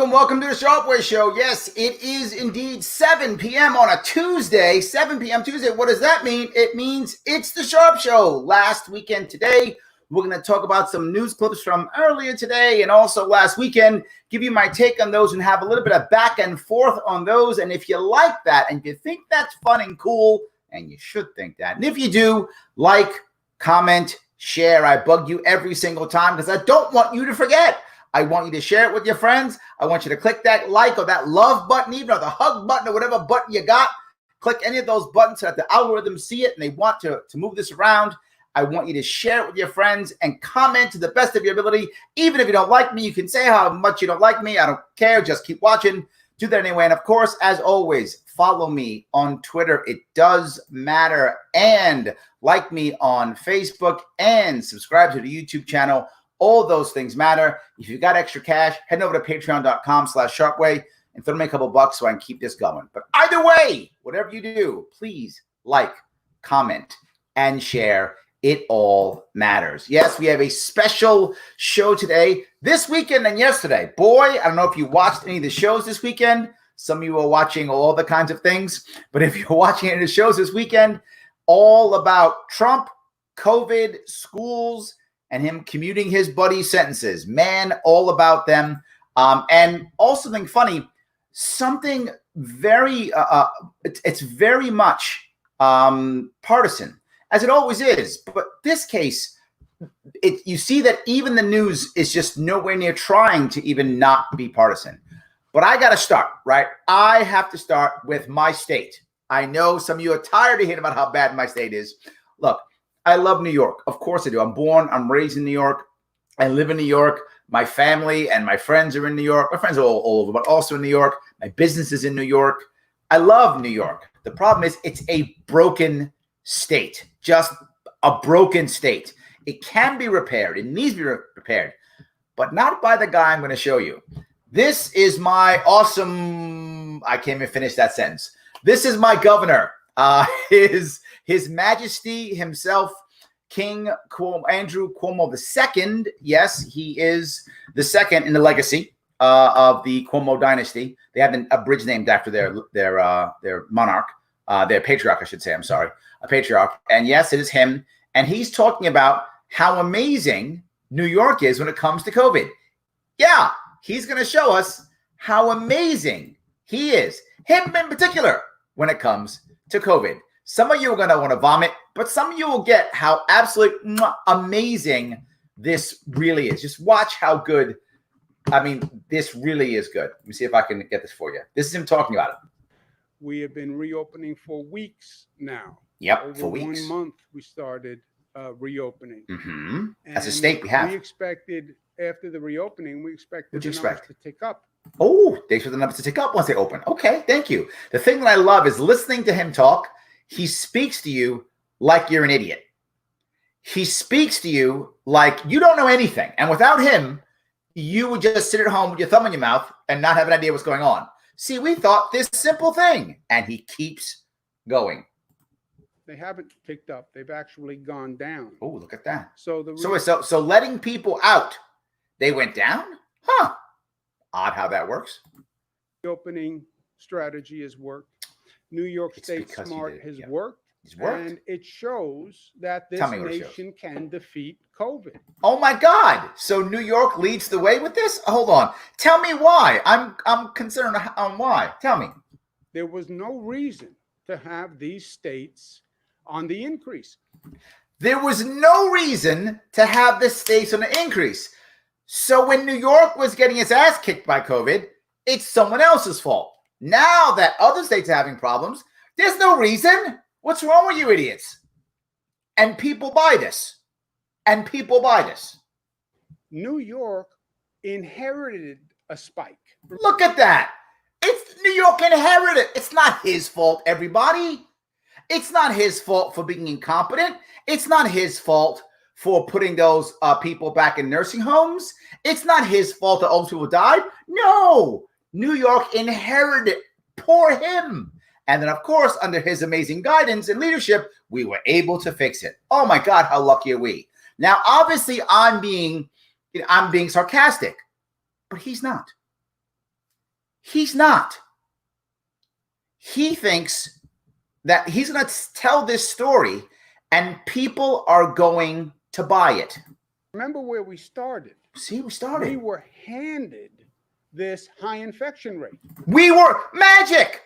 Welcome to the Sharpe Way Show. Yes, it is indeed 7 p.m. on a Tuesday. 7 p.m. Tuesday. What does that mean? It means it's the Sharpe Show. Last weekend today, we're going to talk about some news clips from earlier today and also last weekend, give you my take on those and have a little bit of back and forth on those. And if you like that and you think that's fun and cool, and you should think that, and if you do, like, comment, share. I bug you every single time because I don't want you to forget. I want you to share it with your friends. I want you to click that like or that love button, even or the hug button or whatever button you got. Click any of those buttons so that the algorithms see it and they want to move this around. I want you to share it with your friends and comment to the best of your ability. Even if you don't like me, you can say how much you don't like me. I don't care. Just keep watching. Do that anyway. And of course, as always, follow me on Twitter. It does matter. And like me on Facebook and subscribe to the YouTube channel. All those things matter. If you got extra cash, head over to patreon.com/sharpeway and throw me a couple bucks so I can keep this going. But either way, whatever you do, please like, comment, and share. It all matters. Yes, we have a special show today, this weekend and yesterday. Boy, I don't know if you watched any of the shows this weekend. Some of you are watching all the kinds of things. But if you're watching any of the shows this weekend, all about Trump, COVID, schools, and him commuting his buddy's sentences. Man, all about them. And also something funny, something very, it's very much partisan, as it always is. But this case, you see that even the news is just nowhere near trying to even not be partisan. But I got to start, right? I have to start with my state. I know some of you are tired of hearing about how bad my state is. Look, I love New York. Of course I do. I'm raised in New York. I live in New York. My family and my friends are in New York. My friends are all over, but also in New York. My business is in New York. I love New York. The problem is it's a broken state, just a broken state. It can be repaired. It needs to be repaired, but not by the guy I'm going to show you. This is my awesome, I can't even finish that sentence. This is my governor. His Majesty himself, King Andrew Cuomo II. Yes, he is the second in the legacy of the Cuomo dynasty. They have a bridge named after their monarch, their patriarch, I should say. I'm sorry, a patriarch. And yes, it is him. And he's talking about how amazing New York is when it comes to COVID. Yeah, he's going to show us how amazing he is, him in particular, when it comes to COVID. Some of you are going to want to vomit, but some of you will get how absolutely amazing this really is. Just watch how good. I mean, this really is good. Let me see if I can get this for you. This is him talking about it. We have been reopening for weeks now. Yep, for weeks. 1 month we started reopening. Mm-hmm. As a state, we have. We expected, after the reopening, the numbers to tick up. Oh, they expect the numbers to tick up once they open. Okay, thank you. The thing that I love is listening to him talk. He speaks to you like you're an idiot. He speaks to you like you don't know anything. And without him, you would just sit at home with your thumb in your mouth and not have an idea what's going on. See, we thought this simple thing. And he keeps going. They haven't picked up. They've actually gone down. Oh, look at that. So letting people out, they went down? Huh. Odd how that works. The opening strategy has worked. New York State Smart has worked. It's worked. And it shows that this nation can defeat COVID. Oh my God. So New York leads the way with this? Hold on. Tell me why. I'm concerned on why. Tell me. There was no reason to have these states on the increase. There was no reason to have the states on the increase. So when New York was getting its ass kicked by COVID, it's someone else's fault. Now that other states are having problems, there's no reason. What's wrong with you idiots? And people buy this. New York inherited a spike. Look at that. It's New York inherited. It's not his fault, everybody. It's not his fault for being incompetent. It's not his fault for putting those people back in nursing homes. It's not his fault that all those people died. No, New York inherited it. Poor him. And then, of course, under his amazing guidance and leadership, we were able to fix it. Oh my God, how lucky are we? Now, obviously, I'm being sarcastic, but he's not. He's not. He thinks that he's going to tell this story and people are going to buy it. Remember where we started. See, we started. We were handed this high infection rate. We were magic.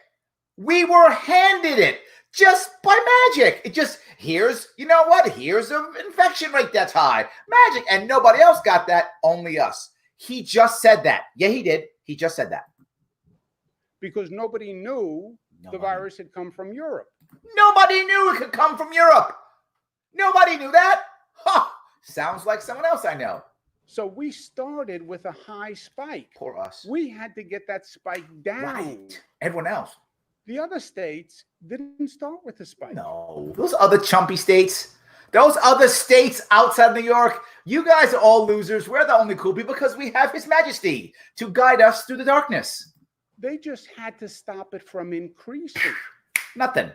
We were handed it just by magic. It just, here's, you know what? Here's an infection rate that's high. Magic. And nobody else got that, only us. He just said that. Yeah, he did. He just said that. Because nobody knew the virus had come from Europe. Nobody knew it could come from Europe. Nobody knew that. Huh. Sounds like someone else I know. So we started with a high spike. Poor us. We had to get that spike down. Right. Everyone else. The other states didn't start with a spike. No. Those other chumpy states, those other states outside New York, you guys are all losers. We're the only cool people because we have His Majesty to guide us through the darkness. They just had to stop it from increasing. Nothing.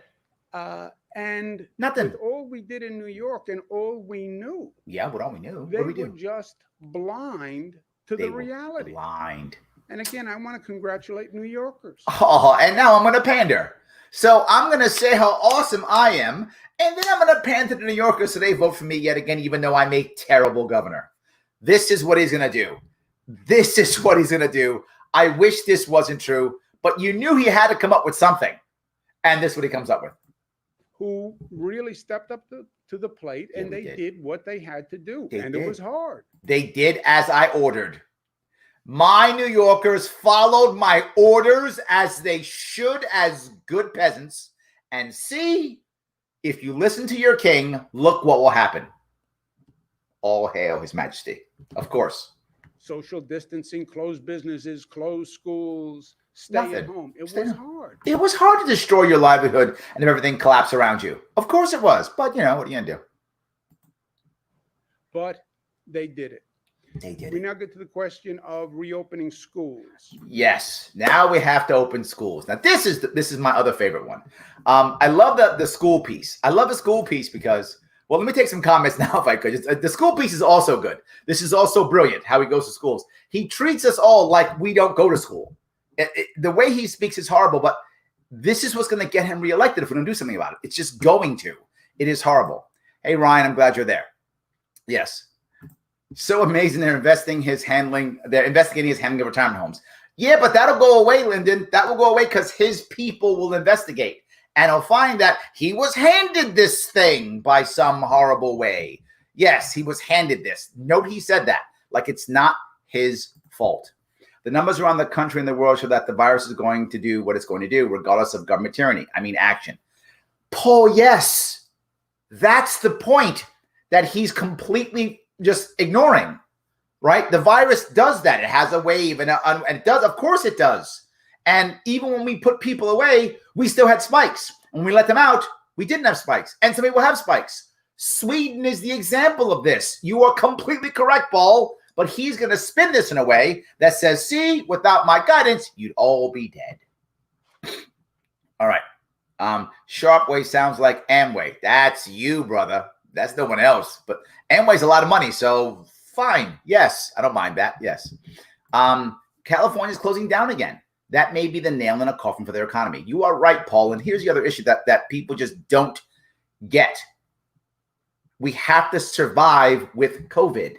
And nothing. With all we did in New York and all we knew. Yeah, what all we knew. They were just blind to the reality. Blind. And again, I want to congratulate New Yorkers. Oh, and now I'm going to pander. So I'm going to say how awesome I am, and then I'm going to pander to the New Yorkers so they vote for me yet again, even though I'm a terrible governor. This is what he's going to do. This is what he's going to do. I wish this wasn't true, but you knew he had to come up with something. And this is what he comes up with. Who really stepped up to the plate, and they did what they had to do. And it was hard. They did as I ordered. My New Yorkers followed my orders as they should, as good peasants. And see, if you listen to your king, look what will happen. All hail His Majesty. Of course. Social distancing, closed businesses, closed schools, stay at home. It was hard. It was hard to destroy your livelihood and have everything collapse around you. Of course it was. But, you know, what are you going to do? But they did it. They did. We now get to the question of reopening schools. Yes. Now we have to open schools. Now, this is my other favorite one. I love the school piece. I love the school piece because, well, let me take some comments now if I could. The school piece is also good. This is also brilliant, how he goes to schools. He treats us all like we don't go to school. The way he speaks is horrible, but this is what's going to get him reelected if we don't do something about it. It's just going to. It is horrible. Hey, Ryan, I'm glad you're there. Yes. So amazing. They're investigating his handling of retirement homes. Yeah, but that'll go away, Lyndon. That will go away because his people will investigate. And he'll find that he was handed this thing by some horrible way. Yes, he was handed this. Note he said that. Like it's not his fault. The numbers around the country and the world show that the virus is going to do what it's going to do, regardless of government tyranny. I mean, action. Paul, yes. That's the point that he's completely just ignoring, right? The virus does that. It has a wave, and it does. Of course it does. And even when we put people away, we still had spikes. When we let them out, we didn't have spikes. And some people have spikes. Sweden is the example of this. You are completely correct, Paul. But he's going to spin this in a way that says, see, without my guidance, you'd all be dead. All right. Sharpe Way sounds like Amway. That's you, brother. That's no one else. But Amway's a lot of money, so fine. Yes, I don't mind that. Yes. California's closing down again. That may be the nail in a coffin for their economy. You are right, Paul. And here's the other issue that people just don't get. We have to survive with COVID.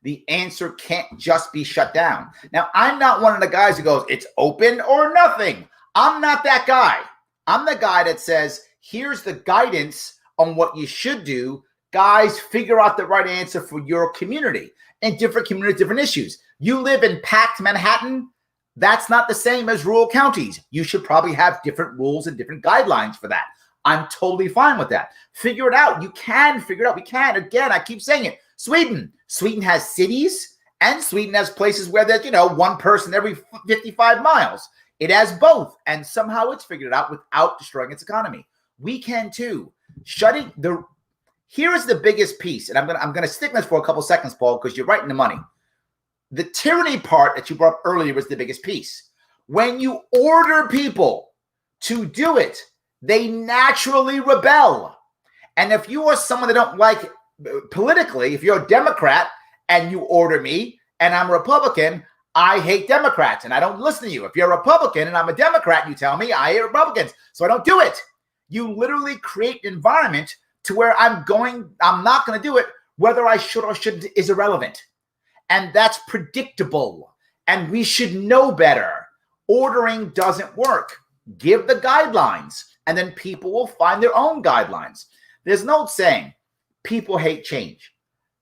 The answer can't just be shut down. Now, I'm not one of the guys who goes, it's open or nothing. I'm not that guy. I'm the guy that says, here's the guidance on what you should do. Guys, figure out the right answer for your community. And different communities, different issues. You live in packed Manhattan. That's not the same as rural counties. You should probably have different rules and different guidelines for that. I'm totally fine with that. Figure it out. You can figure it out. We can. Again, I keep saying it. Sweden has cities, and Sweden has places where there's, one person every 55 miles. It has both, and somehow it's figured it out without destroying its economy. We can too. Here is the biggest piece, and I'm gonna stick this for a couple seconds, Paul, because you're right in the money. The tyranny part that you brought up earlier was the biggest piece. When you order people to do it, they naturally rebel. And if you are someone that don't like politically, if you're a Democrat and you order me and I'm a Republican, I hate Democrats and I don't listen to you. If you're a Republican and I'm a Democrat and you tell me, I hate Republicans, so I don't do it. You literally create an environment to where I'm not going to do it. Whether I should or shouldn't is irrelevant. And that's predictable. And we should know better. Ordering doesn't work. Give the guidelines, and then people will find their own guidelines. There's an old saying, people hate change.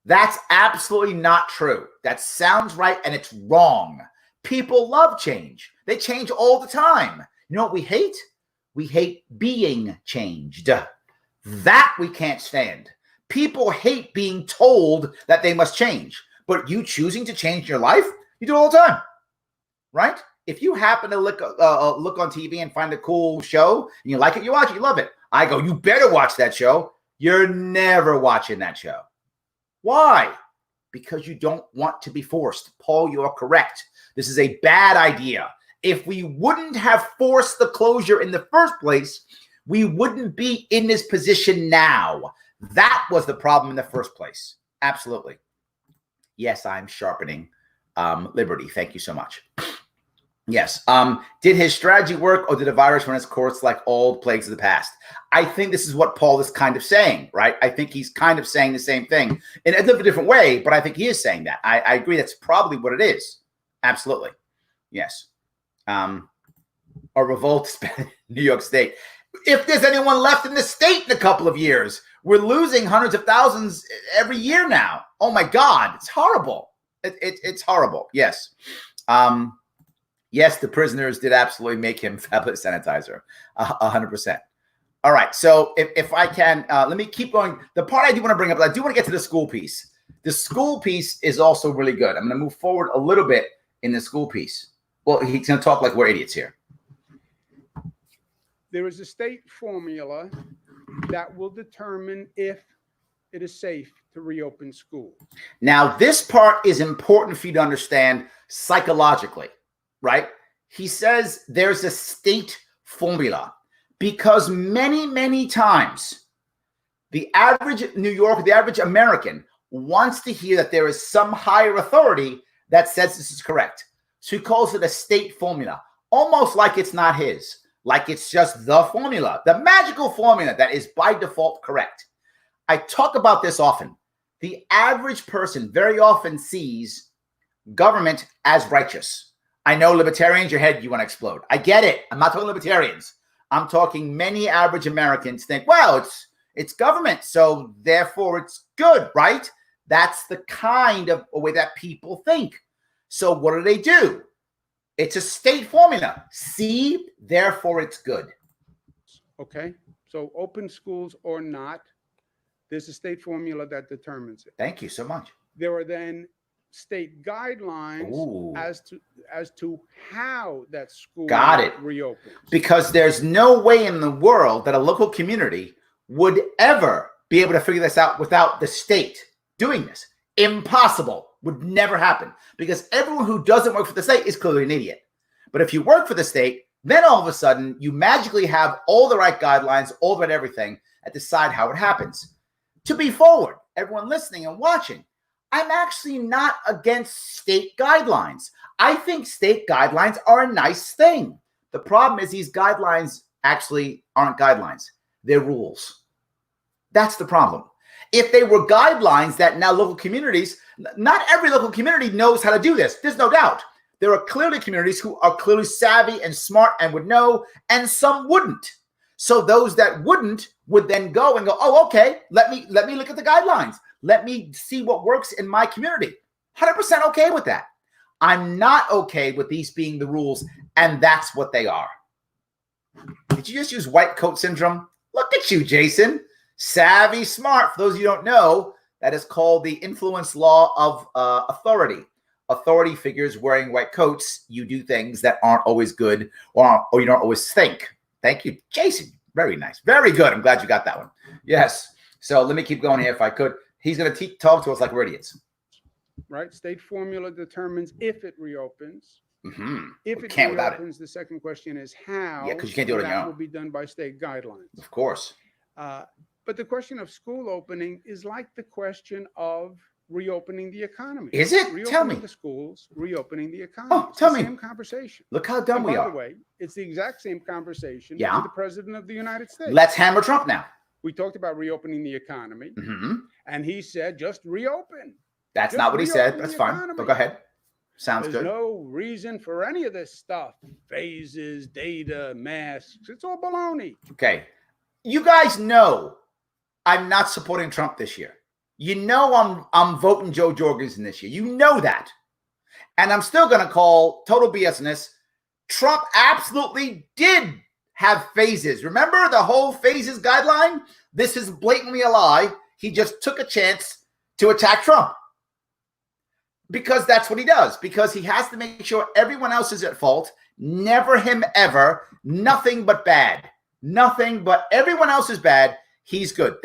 That's absolutely not true. That sounds right, and it's wrong. People love change. They change all the time. You know what we hate? We hate being changed. That we can't stand. People hate being told that they must change. But you choosing to change your life, you do it all the time, right? If you happen to look on TV and find a cool show and you like it, you watch it, you love it. I go, you better watch that show. You're never watching that show. Why? Because you don't want to be forced. Paul, you're correct. This is a bad idea. If we wouldn't have forced the closure in the first place, we wouldn't be in this position now. That was the problem in the first place. Absolutely. Yes, I'm sharpening liberty. Thank you so much. Yes. Did his strategy work, or did the virus run its course like all plagues of the past? I think this is what Paul is kind of saying, right? I think he's kind of saying the same thing in a different way, but I think he is saying that. I agree. That's probably what it is. Absolutely. Yes. A revolt in New York State. If there's anyone left in the state in a couple of years, we're losing hundreds of thousands every year now. Oh my God, it's horrible. It's horrible. Yes. Yes, the prisoners did absolutely make him fabulous sanitizer. 100%. All right. So if I can, let me keep going. The part I do want to bring up, I do want to get to the school piece. The school piece is also really good. I'm going to move forward a little bit in the school piece. Well, he's going to talk like we're idiots here. There is a state formula that will determine if it is safe to reopen schools. Now, this part is important for you to understand psychologically, right? He says there's a state formula because many, many times the average New Yorker, the average American wants to hear that there is some higher authority that says this is correct. So he calls it a state formula, almost like it's not his. Like it's just the formula, the magical formula that is by default correct. I talk about this often. The average person very often sees government as righteous. I know libertarians, your head, you want to explode. I get it. I'm not talking libertarians. I'm talking many average Americans think, well, it's government, so therefore it's good, right? That's the kind of way that people think. So what do? It's a state formula. See, therefore it's good. Okay. So open schools or not, there's a state formula that determines it. Thank you so much. There are then state guidelines as to how that school reopens. Because there's no way in the world that a local community would ever be able to figure this out without the state doing this. Impossible. Would never happen, because everyone who doesn't work for the state is clearly an idiot. But if you work for the state, then all of a sudden you magically have all the right guidelines, all the right everything, and decide how it happens. To be forward, everyone listening and watching, I'm actually not against state guidelines. I think state guidelines are a nice thing. The problem is these guidelines actually aren't guidelines. They're rules. That's the problem. If they were guidelines that now local communities, not every local community knows how to do this. There's no doubt. There are clearly communities who are clearly savvy and smart and would know, and some wouldn't. So those that wouldn't would then go and go, oh, okay, let me look at the guidelines. Let me see what works in my community. 100% okay with that. I'm not okay with these being the rules, and that's what they are. Did you just use white coat syndrome? Look at you, Jason. Savvy, smart. For those of you who don't know, that is called the influence law of authority. Authority figures wearing white coats. You do things that aren't always good, or you don't always think. Thank you, Jason. Very nice. Very good. I'm glad you got that one. Yes. So let me keep going here if I could. He's going to talk to us like we're idiots. Right. State formula determines if it reopens. Mm-hmm. If it reopens, the second question is how. Yeah, because you can't do it on your own. That will be done by state guidelines. Of course. But the question of school opening is like the question of reopening the economy. Is it? Tell me. Reopening the schools, reopening the economy. Oh, tell me. Same conversation. Look how dumb we are. By the way, it's the exact same conversation with the president of the United States. Let's hammer Trump now. We talked about reopening the economy, and he said, just reopen. That's not what he said. That's fine. But go ahead. Sounds good. There's no reason for any of this stuff. Phases, data, masks. It's all baloney. Okay. You guys know I'm not supporting Trump this year. You know I'm voting Joe Jorgensen this year. You know that. And I'm still going to call total BS in this. Trump absolutely did have phases. Remember the whole phases guideline? This is blatantly a lie. He just took a chance to attack Trump. Because that's what he does. Because he has to make sure everyone else is at fault. Never him ever. Nothing but bad. Nothing but everyone else is bad. He's good.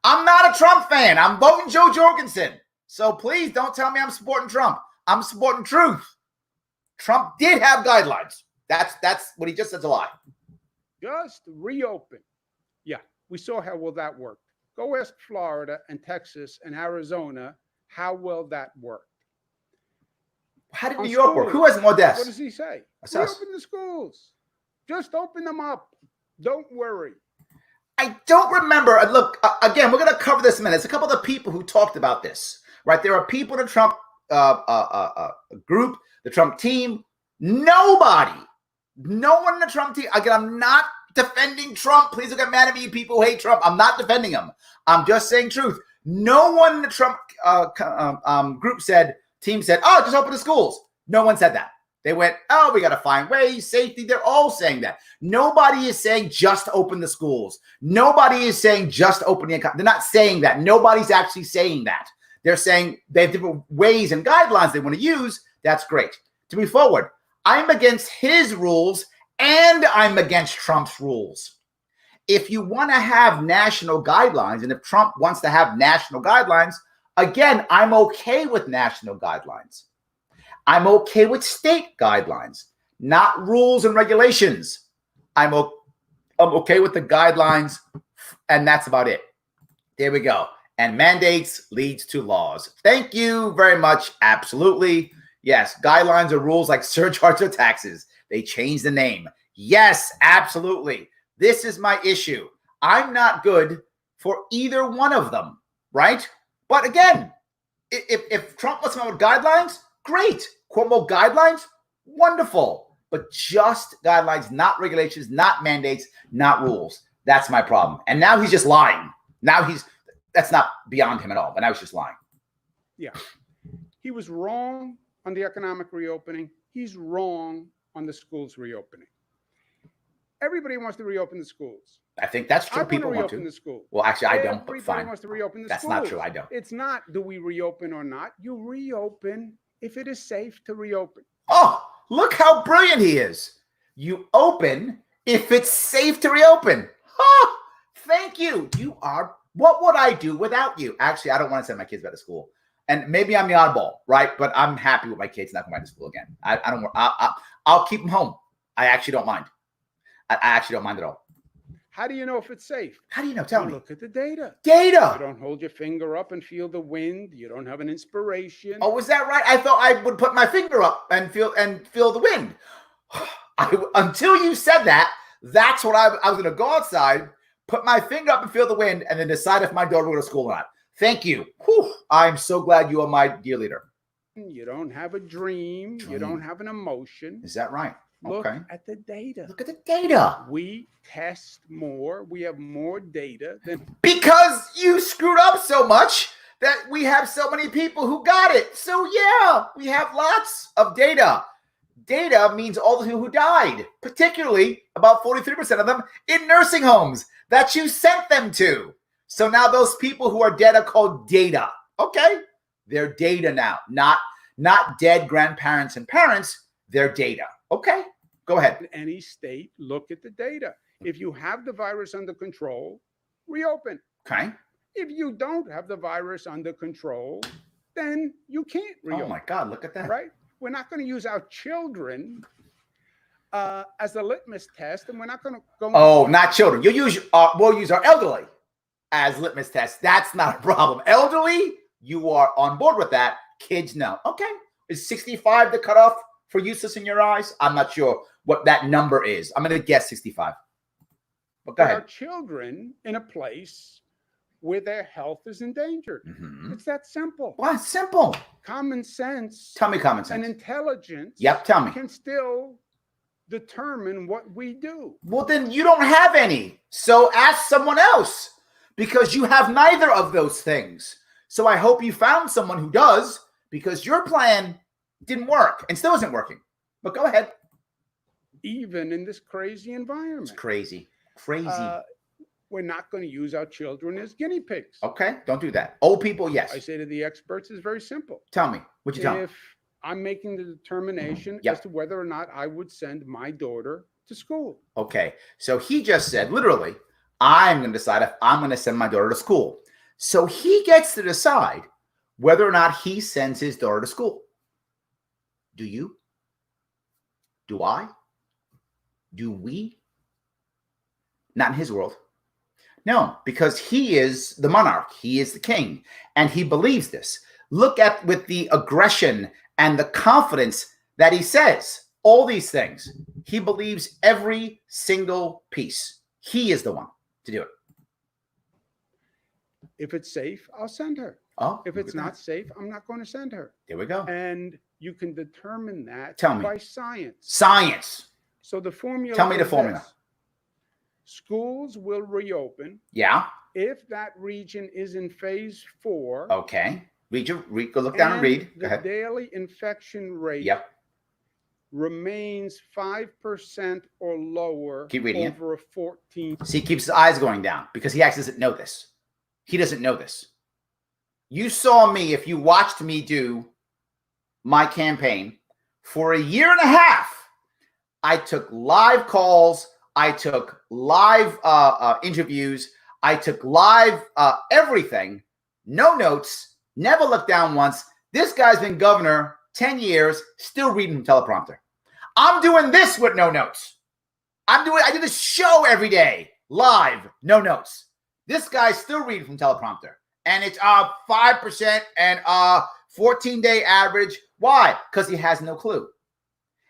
I'm not a Trump fan. I'm voting Joe Jorgensen. So please don't tell me I'm supporting Trump. I'm supporting truth. Trump did have guidelines. That's what he just said's a lie. Just reopen. Yeah, we saw how well that worked. Go ask Florida and Texas and Arizona how well that worked. How did New York work? Who has more deaths? What does he say? Reopen the schools. Just open them up. Don't worry. I don't remember. Look, again, we're going to cover this in a minute. There's a couple of people who talked about this, right? There are people in the Trump group, the Trump team. No one in the Trump team. Again, I'm not defending Trump. Please don't get mad at me, you people who hate Trump. I'm not defending him. I'm just saying truth. No one in the Trump team said, oh, just open the schools. No one said that. They went, oh, we got to find ways, safety. They're all saying that. Nobody is saying just open the schools. Nobody is saying just open the economy. They're not saying that. Nobody's actually saying that. They're saying they have different ways and guidelines they want to use. That's great. To be forward, I'm against his rules and I'm against Trump's rules. If you want to have national guidelines, and if Trump wants to have national guidelines, again, I'm okay with national guidelines. I'm okay with state guidelines, not rules and regulations. I'm okay with the guidelines, and that's about it. There we go. And mandates leads to laws. Thank you very much. Absolutely. Yes, guidelines or rules like surcharge or taxes. They change the name. Yes, absolutely. This is my issue. I'm not good for either one of them, right? But again, if Trump wants to come up with guidelines, great. Cuomo guidelines, wonderful. But just guidelines, not regulations, not mandates, not rules. That's my problem. And now he's just lying. That's not beyond him at all, but now he's just lying. Yeah. He was wrong on the economic reopening. He's wrong on the schools reopening. Everybody wants to reopen the schools. I think that's true. People want to. The school. Well, actually, I don't, but fine. Everybody wants to reopen the schools. That's not true. I don't. It's not do we reopen or not. You reopen if it is safe to reopen. Oh, look how brilliant he is. You open if it's safe to reopen. Oh, thank you. You are. What would I do without you? Actually, I don't want to send my kids back to school. And maybe I'm the oddball, right? But I'm happy with my kids not going back to school again. I don't. I'll keep them home. I actually don't mind. I actually don't mind at all. How do you know if it's safe? How do you know? Tell me. Look at the data. Data. You don't hold your finger up and feel the wind. You don't have an inspiration. Oh, was that right? I thought I would put my finger up and feel the wind. Until you said that, that's what I was going to go outside, put my finger up and feel the wind, and then decide if my daughter will go to school or not. Thank you. Whew. I'm so glad you are my dear leader. You don't have a dream. You don't have an emotion. Is that right? Look at the data. Look at the data. We test more. We have more data than... Because you screwed up so much that we have so many people who got it. So yeah, we have lots of data. Data means all the people who died, particularly about 43% of them in nursing homes that you sent them to. So now those people who are dead are called data. Okay? They're data now, not dead grandparents and parents. They're data. Okay, go ahead. In any state, look at the data. If you have the virus under control, reopen. Okay. If you don't have the virus under control, then you can't reopen. Oh my God, look at that. Right? We're not going to use our children as a litmus test, and we're not going to go. Oh, not children. We'll use our elderly as litmus tests. That's not a problem. Elderly, you are on board with that. Kids, no. Okay. Is 65 the cutoff for useless in your eyes? I'm not sure what that number is. I'm going to guess 65. But go ahead. Our children in a place where their health is endangered. It's that simple. Well, it's simple. Common sense. Tell me common sense. And intelligence. Yep, tell me. Can still determine what we do. Well, then you don't have any. So ask someone else, because you have neither of those things. So I hope you found someone who does, because your plan didn't work and still isn't working. But go ahead. Even in this crazy environment. It's crazy. We're not going to use our children as guinea pigs. Okay, don't do that. Old people, yes. I say to the experts, it's very simple. Tell me. What you tell me? If I'm making the determination as to whether or not I would send my daughter to school. Okay, so he just said, literally, I'm going to decide if I'm going to send my daughter to school. So he gets to decide whether or not he sends his daughter to school. Do you? Do I? Do we? Not in his world. No, because he is the monarch. He is the king. And he believes this. Look at with the aggression and the confidence that he says all these things. He believes every single piece. He is the one to do it. If it's safe, I'll send her. Oh, if it's not safe, I'm not going to send her. There we go. And you can determine that by science. Science. So the formula. Tell me the formula. Schools will reopen. Yeah. If that region is in phase 4. Okay. Go look down and read. Go ahead. The daily infection rate remains 5% or lower. Keep reading over a 14. See, he keeps his eyes going down because he actually doesn't know this. He doesn't know this. You saw me, if you watched me do my campaign for a year and a half, I took live calls. I took live interviews. I took live everything. No notes. Never looked down once. This guy's been governor 10 years, still reading from teleprompter. I'm doing this with no notes. I do this show every day, live, no notes. This guy's still reading from teleprompter. And it's 5% and 14-day average. Why? Because he has no clue.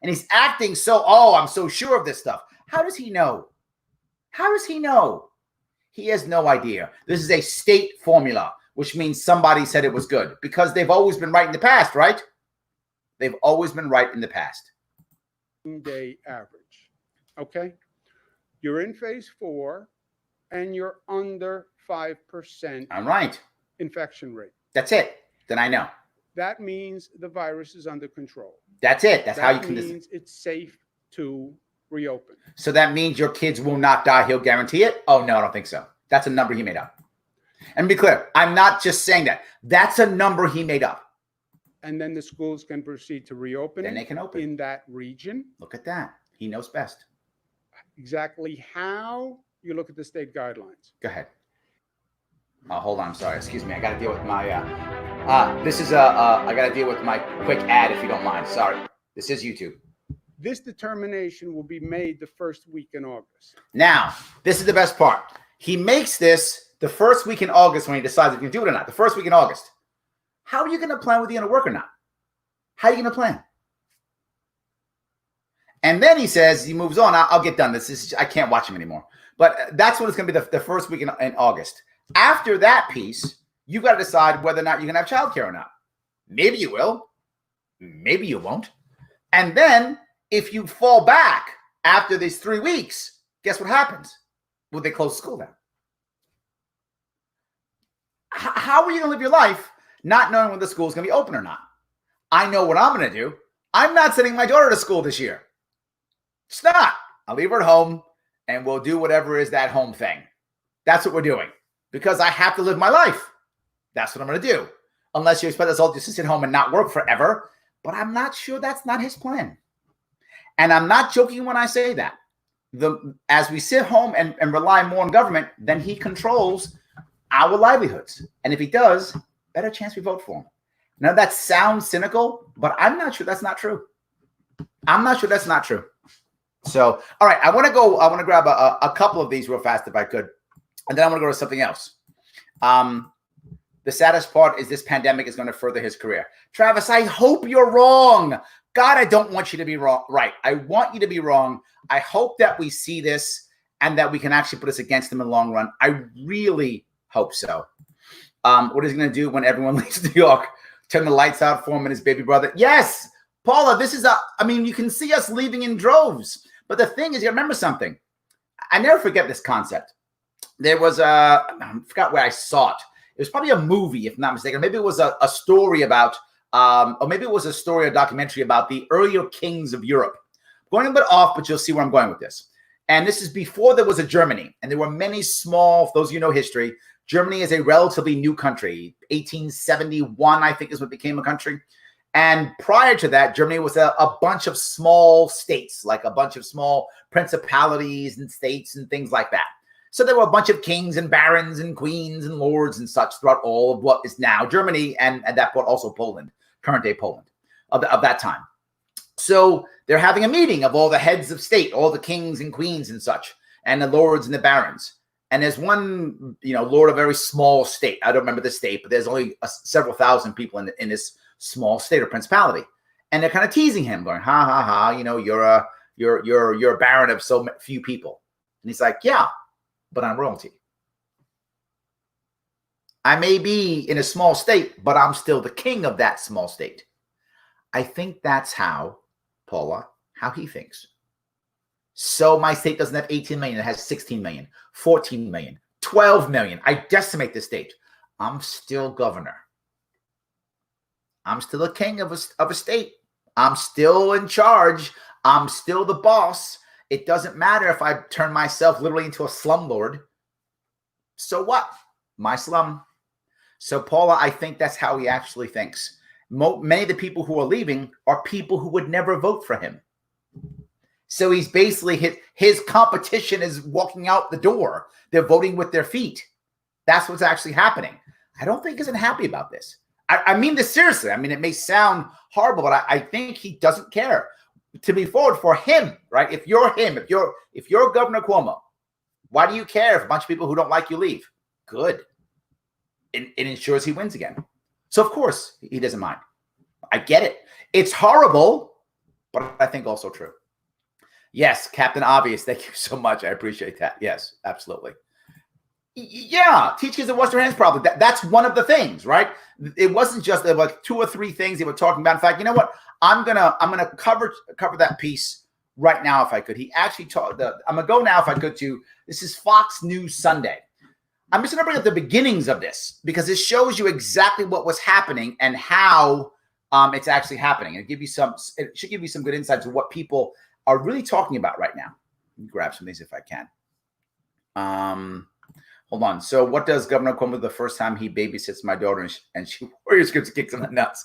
And he's acting so, I'm so sure of this stuff. How does he know? How does he know? He has no idea. This is a state formula, which means somebody said it was good because they've always been right in the past, right? They've always been right in the past. Day average. Okay. You're in phase 4 and you're under 5%. I'm right. Infection rate. That's it. Then I know. That means the virus is under control. That's it. That's how you can. That means it's safe to reopen. So that means your kids will not die. He'll guarantee it? Oh, no, I don't think so. That's a number he made up. And be clear, I'm not just saying that. That's a number he made up. And then the schools can proceed to reopen. Then they can open in that region. Look at that. He knows best. Exactly how you look at the state guidelines. Go ahead. Hold on. I'm sorry. Excuse me. I got to deal with my. I got to deal with my quick ad, if you don't mind. Sorry. This is YouTube. This determination will be made the first week in August. Now, this is the best part. He makes this the first week in August when he decides if he can do it or not. The first week in August. How are you going to plan whether you're going to work or not? How are you going to plan? And then he says, he moves on. I'll get done. I can't watch him anymore. But that's what it's going to be the first week in August. After that piece, you've got to decide whether or not you're going to have childcare or not. Maybe you will. Maybe you won't. And then if you fall back after these 3 weeks, guess what happens? Will they close school down? How are you going to live your life not knowing when the school is going to be open or not? I know what I'm going to do. I'm not sending my daughter to school this year. It's not. I'll leave her at home and we'll do whatever is that home thing. That's what we're doing because I have to live my life. That's what I'm going to do. Unless you expect us all just to sit home and not work forever. But I'm not sure that's not his plan. And I'm not joking when I say that. as we sit home and rely more on government, then he controls our livelihoods. And if he does, better chance we vote for him. Now that sounds cynical, but I'm not sure that's not true. I'm not sure that's not true. So, all right, I want to grab a couple of these real fast if I could. And then I want to go to something else. The saddest part is this pandemic is going to further his career. Travis, I hope you're wrong. God, I don't want you to be wrong. Right. I want you to be wrong. I hope that we see this and that we can actually put us against him in the long run. I really hope so. What is he going to do when everyone leaves New York? Turn the lights out for him and his baby brother? Yes, Paula, this is you can see us leaving in droves. But the thing is, you remember something. I never forget this concept. There was I forgot where I saw it. It was probably a movie, if not mistaken. Maybe it was a story about, or maybe it was a story or documentary about the earlier kings of Europe. Going a bit off, but you'll see where I'm going with this. And this is before there was a Germany. And there were many small, for those of you who know history, Germany is a relatively new country. 1871, I think, is what became a country. And prior to that, Germany was a bunch of small states, like a bunch of small principalities and states and things like that. So there were a bunch of kings and barons and queens and lords and such throughout all of what is now Germany, and at that point also Poland, current day Poland of that time. So they're having a meeting of all the heads of state, all the kings and queens and such, and the lords and the barons. And there's one, lord of a very small state. I don't remember the state, but there's only several thousand people in this small state or principality. And they're kind of teasing him, going, ha, ha, ha, you're a baron of so few people. And he's like, yeah, but I'm royalty. I may be in a small state, but I'm still the king of that small state. I think that's how, Paula, how he thinks. So my state doesn't have 18 million. It has 16 million, 14 million, 12 million. I decimate the state. I'm still governor. I'm still a king of a state. I'm still in charge. I'm still the boss. It doesn't matter if I turn myself literally into a slumlord. So what? My slum. So Paula, I think that's how he actually thinks. Many of the people who are leaving are people who would never vote for him. So he's basically, his competition is walking out the door. They're voting with their feet. That's what's actually happening. I don't think he's unhappy about this. I mean this seriously. I mean, it may sound horrible, but I think he doesn't care. To be forward for him, right? If you're him, if you're Governor Cuomo, why do you care if a bunch of people who don't like you leave? Good. It ensures he wins again. So of course he doesn't mind. I get it. It's horrible, but I think also true. Yes, Captain Obvious. Thank you so much. I appreciate that. Yes, absolutely. Yeah, teach kids to wash their hands properly. That's one of the things, right? It wasn't just like 2 or 3 things they were talking about. In fact, you know what? I'm gonna cover that piece right now if I could. He actually talked. I'm gonna go now if I could to. This is Fox News Sunday. I'm just gonna bring up the beginnings of this because it shows you exactly what was happening and how it's actually happening. It should give you some good insights of what people are really talking about right now. Let me grab some of these if I can. Hold on. So what does Governor Cuomo do the first time he babysits my daughter and she Warriors gets kicked in the nuts?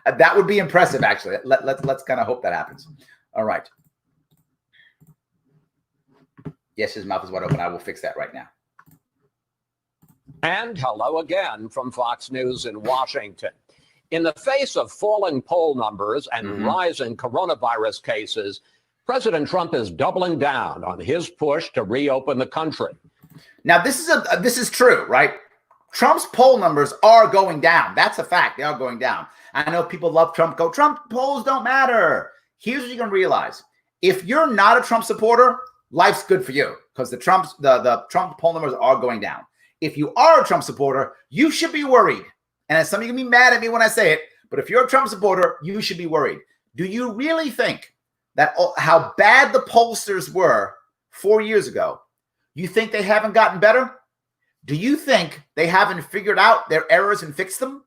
That would be impressive, actually. Let's kind of hope that happens. All right. Yes, his mouth is wide open. I will fix that right now. And hello again from Fox News in Washington. In the face of falling poll numbers and rising coronavirus cases, President Trump is doubling down on his push to reopen the country. Now, this is true, right? Trump's poll numbers are going down. That's a fact. They are going down. I know people love Trump. Trump polls don't matter. Here's what you're going to realize. If you're not a Trump supporter, life's good for you because the Trump poll numbers are going down. If you are a Trump supporter, you should be worried. And some of you can be mad at me when I say it, but if you're a Trump supporter, you should be worried. Do you really think that how bad the pollsters were 4 years ago, you think they haven't gotten better? Do you think they haven't figured out their errors and fixed them?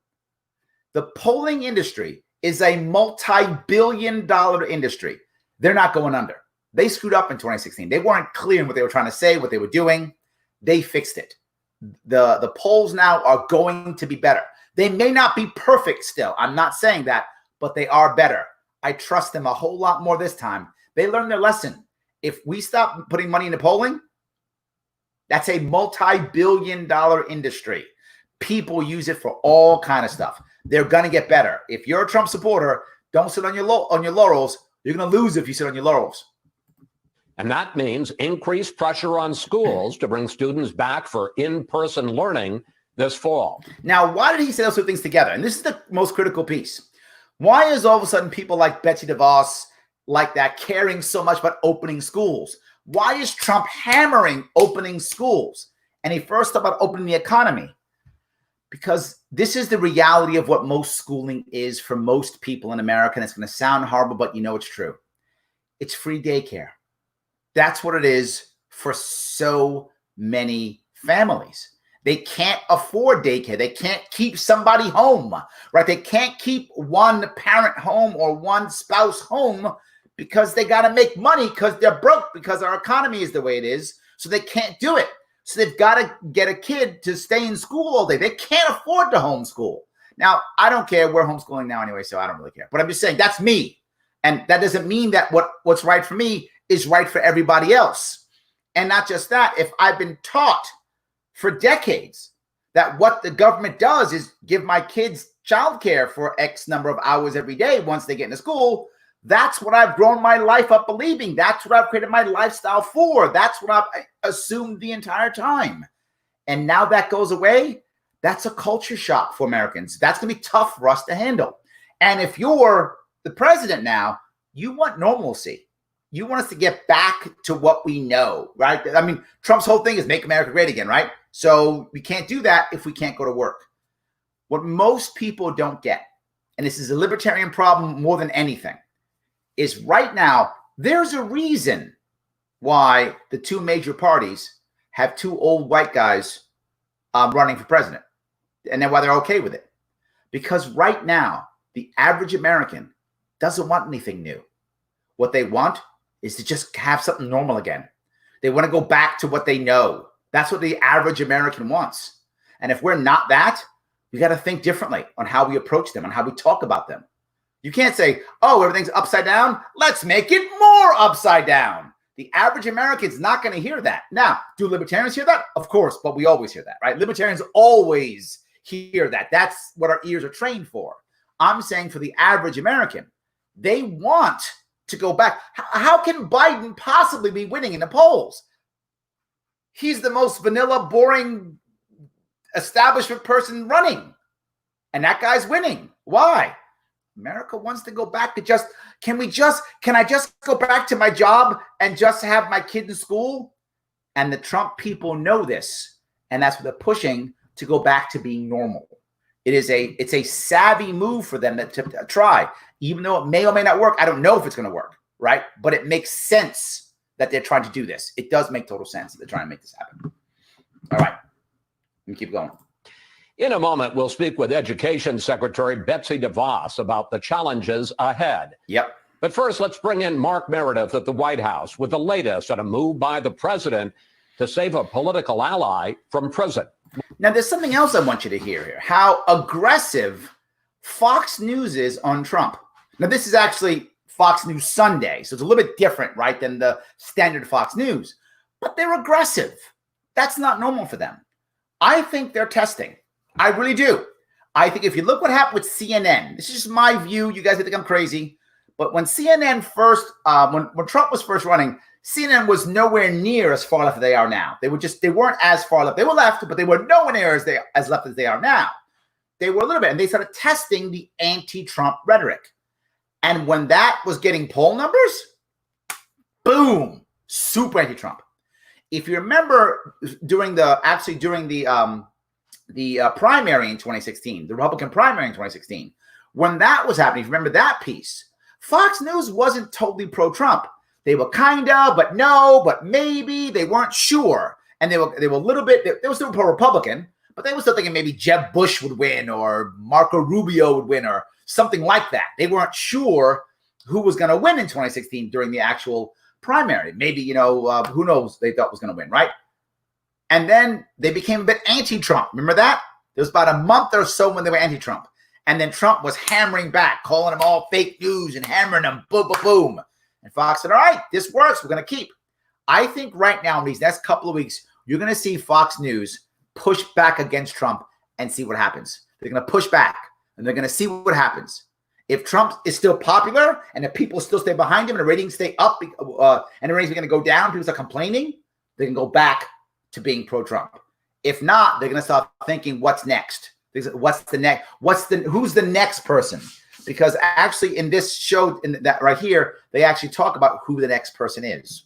The polling industry is a multi-billion-dollar industry. They're not going under. They screwed up in 2016. They weren't clear in what they were trying to say, what they were doing. They fixed it. The polls now are going to be better. They may not be perfect still. I'm not saying that, but they are better. I trust them a whole lot more this time. They learned their lesson. If we stop putting money into polling, that's a multi-billion-dollar industry. People use it for all kind of stuff. They're going to get better. If you're a Trump supporter, don't sit on your laurels. You're going to lose if you sit on your laurels. And that means increased pressure on schools to bring students back for in-person learning this fall. Now, why did he say those two things together? And this is the most critical piece. Why is all of a sudden people like Betsy Devos like that caring so much about opening schools? Why is Trump hammering opening schools? And he first talked about opening the economy. Because this is the reality of what most schooling is for most people in America. And it's going to sound horrible, but you know it's true. It's free daycare. That's what it is for so many families. They can't afford daycare. They can't keep somebody home, right? They can't keep one parent home or one spouse home because they got to make money because they're broke, because our economy is the way it is. So they can't do it. So they've got to get a kid to stay in school all day. They can't afford to homeschool. Now, I don't care. We're homeschooling now anyway, so I don't really care. But I'm just saying that's me. And that doesn't mean that what's right for me is right for everybody else. And not just that, if I've been taught for decades that what the government does is give my kids childcare for X number of hours every day once they get into school, that's what I've grown my life up believing. That's what I've created my lifestyle for. That's what I've assumed the entire time. And now that goes away. That's a culture shock for Americans. That's going to be tough for us to handle. And if you're the president now, you want normalcy. You want us to get back to what we know, right? I mean, Trump's whole thing is make America great again, right? So we can't do that if we can't go to work. What most people don't get, and this is a libertarian problem more than anything, is right now, there's a reason why the two major parties have two old white guys running for president. And then why they're okay with it. Because right now, the average American doesn't want anything new. What they want is to just have something normal again. They want to go back to what they know. That's what the average American wants. And if we're not that, we got to think differently on how we approach them, on how we talk about them. You can't say, oh, everything's upside down. Let's make it more upside down. The average American's not going to hear that. Now, do libertarians hear that? Of course, but we always hear that, right? Libertarians always hear that. That's what our ears are trained for. I'm saying for the average American, they want to go back. How can Biden possibly be winning in the polls? He's the most vanilla, boring establishment person running. And that guy's winning. Why? America wants to go back to just, can I just go back to my job and just have my kid in school? And the Trump people know this. And that's what they're pushing to go back to being normal. It's a savvy move for them to try, even though it may or may not work. I don't know if it's going to work, right? But it makes sense that they're trying to do this. It does make total sense that they're trying to make this happen. All right, let me keep going. In a moment, we'll speak with Education Secretary Betsy Devos about the challenges ahead. Yep. But first, let's bring in Mark Meredith at the White House with the latest on a move by the president to save a political ally from prison. Now, there's something else I want you to hear here, how aggressive Fox News is on Trump. Now, this is actually Fox News Sunday, so it's a little bit different, right, than the standard Fox News. But they're aggressive. That's not normal for them. I think they're testing. I really do. I think if you look what happened with CNN, this is just my view. You guys think I'm crazy. But when CNN first, when Trump was first running, CNN was nowhere near as far left as they are now. They weren't as far left. They were left, but they were nowhere near as left as they are now. They were a little bit, and they started testing the anti-Trump rhetoric. And when that was getting poll numbers, boom, super anti-Trump. If you remember during the primary in 2016, the Republican primary in 2016, when that was happening, if you remember that piece, Fox News wasn't totally pro-Trump. They were kind of, but no, but maybe. They weren't sure. And they were a little bit, they were still pro-Republican, but they were still thinking maybe Jeb Bush would win or Marco Rubio would win or something like that. They weren't sure who was going to win in 2016 during the actual primary. Maybe, who knows, they thought was going to win, right? And then they became a bit anti-Trump. Remember that? There was about a month or so when they were anti-Trump. And then Trump was hammering back, calling them all fake news and hammering them, boom, boom, boom. And Fox said, all right, this works. We're going to keep. I think right now in these next couple of weeks, you're going to see Fox News push back against Trump and see what happens. They're going to push back and they're going to see what happens. If Trump is still popular and if people still stay behind him and the ratings stay up and the ratings are going to go down, people start complaining, they can go back to being pro-Trump. If not, they're going to start thinking, what's next? What's the next? Who's the next person? Because actually in this show, in that right here, they actually talk about who the next person is.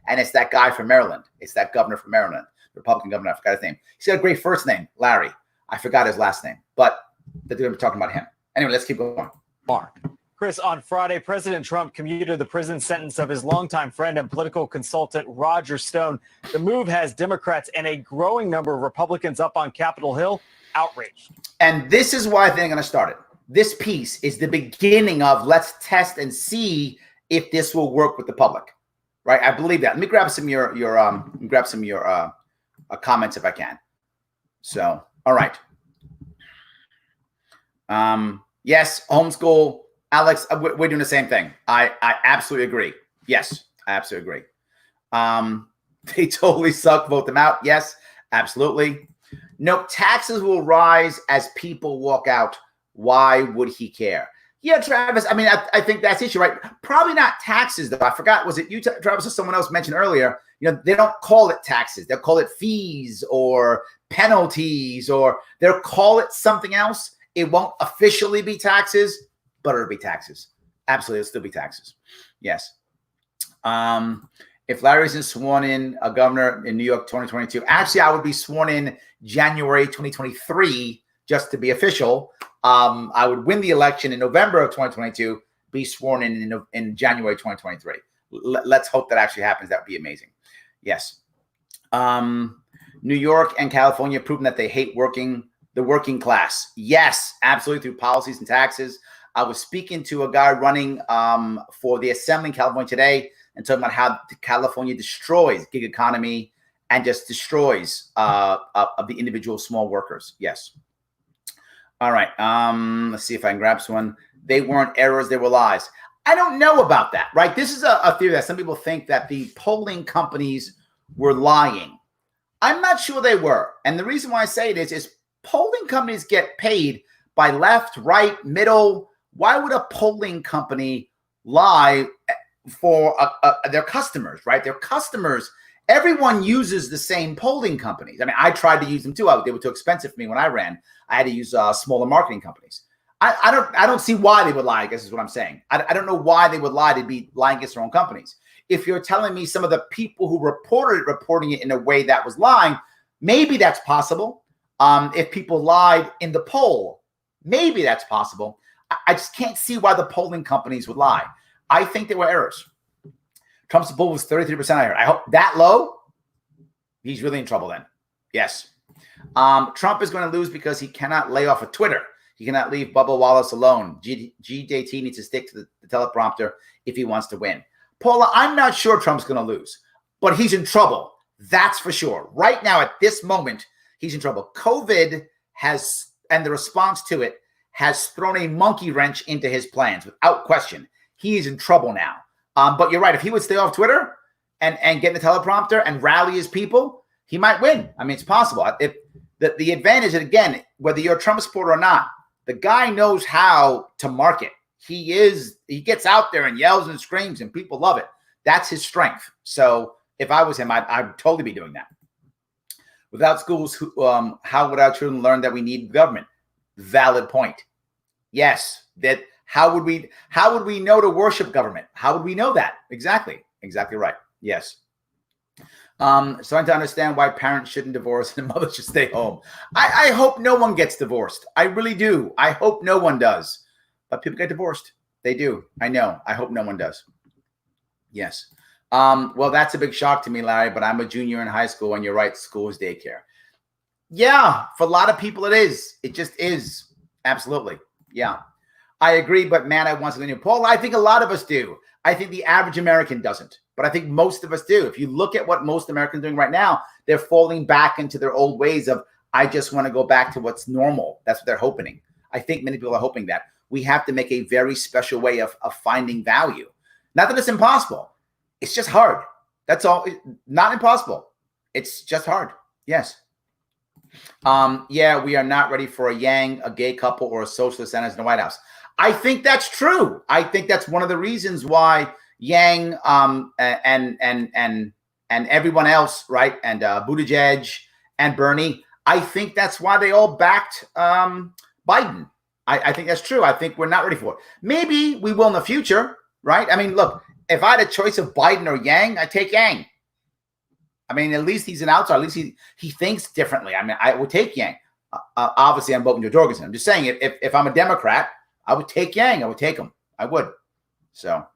And it's that guy from Maryland. It's that governor from Maryland, Republican governor. I forgot his name. He's got a great first name, Larry. I forgot his last name, but they're going to be talking about him. Anyway, let's keep going. Mark. Chris, on Friday, President Trump commuted the prison sentence of his longtime friend and political consultant, Roger Stone. The move has Democrats and a growing number of Republicans up on Capitol Hill outraged. And this is why I think I'm going to start it. This piece is the beginning of let's test and see if this will work with the public, right? I believe that. Let me grab some of your comments if I can. So, all right. Yes, homeschool. Alex, we're doing the same thing. I absolutely agree. Yes, I absolutely agree. They totally suck. Vote them out. Yes, absolutely. No, taxes will rise as people walk out. Why would he care? Yeah, Travis. I mean, I think that's the issue, right? Probably not taxes, though. I forgot. Was it you, Travis, or someone else mentioned earlier? You know, they don't call it taxes. They'll call it fees or penalties, or they'll call it something else. It won't officially be taxes, but it'll be taxes. Absolutely, it'll still be taxes. Yes. If Larry isn't sworn in a governor in New York 2022, actually, I would be sworn in January 2023 just to be official. I would win the election in November of 2022, be sworn in January 2023. Let's hope that actually happens. That would be amazing. Yes. New York and California proven that they hate the working class. Yes, absolutely, through policies and taxes. I was speaking to a guy running for the Assembly in California today and talking about how California destroys gig economy and just destroys of the individual small workers. Yes. All right. Let's see if I can grab someone. They weren't errors. They were lies. I don't know about that, right? This is a theory that some people think that the polling companies were lying. I'm not sure they were. And the reason why I say it is polling companies get paid by left, right, middle. Why would a polling company lie for their customers, right? Their customers, everyone uses the same polling companies. I mean, I tried to use them too. They were too expensive for me when I ran. I had to use smaller marketing companies. I don't see why they would lie, I guess is what I'm saying. I don't know why they would lie. They'd be lying against their own companies. If you're telling me some of the people who reporting it in a way that was lying, maybe that's possible. If people lied in the poll, maybe that's possible. I just can't see why the polling companies would lie. I think there were errors. Trump's poll was 33%. I heard. I hope that low. He's really in trouble then. Yes. Trump is going to lose because he cannot lay off of Twitter. He cannot leave Bubba Wallace alone. GJT needs to stick to the teleprompter if he wants to win. Paula, I'm not sure Trump's going to lose, but he's in trouble. That's for sure. Right now, at this moment, he's in trouble. COVID has, and the response to it, has thrown a monkey wrench into his plans without question. He is in trouble now. But you're right. If he would stay off Twitter and get in the teleprompter and rally his people, he might win. I mean, it's possible. If the advantage, and again, whether you're a Trump supporter or not, the guy knows how to market. He gets out there and yells and screams and people love it. That's his strength. So if I was him, I'd totally be doing that. Without schools, how would our children learn that we need government? Valid point. Yes. That how would we know to worship government? How would we know that? Exactly right. Yes. Starting to understand why parents shouldn't divorce and mothers should stay home. I hope no one gets divorced. I really do. I hope no one does. But people get divorced. They do. I know. I hope no one does. Yes. Well, that's a big shock to me, Larry, but I'm a junior in high school, and you're right, school is daycare. Yeah, for a lot of people it is. It just is. Absolutely. Yeah. I agree, but man, I want something new. Paul, I think a lot of us do. I think the average American doesn't, but I think most of us do. If you look at what most Americans are doing right now, they're falling back into their old ways of, I just want to go back to what's normal. That's what they're hoping. I think many people are hoping that. We have to make a very special way of finding value. Not that it's impossible. It's just hard. That's all. Not impossible. It's just hard. Yes. Yeah, we are not ready for a Yang, a gay couple, or a socialist senator in the White House. I think that's true. I think that's one of the reasons why Yang and everyone else, right, and Buttigieg and Bernie, I think that's why they all backed Biden. I think that's true. I think we're not ready for it. Maybe we will in the future, right? I mean, look, if I had a choice of Biden or Yang, I'd take Yang. I mean, at least he's an outsider. At least he thinks differently. I mean, I would take Yang. Obviously, I'm voting Joe Jorgensen. I'm just saying, if I'm a Democrat, I would take Yang. I would take him. I would. So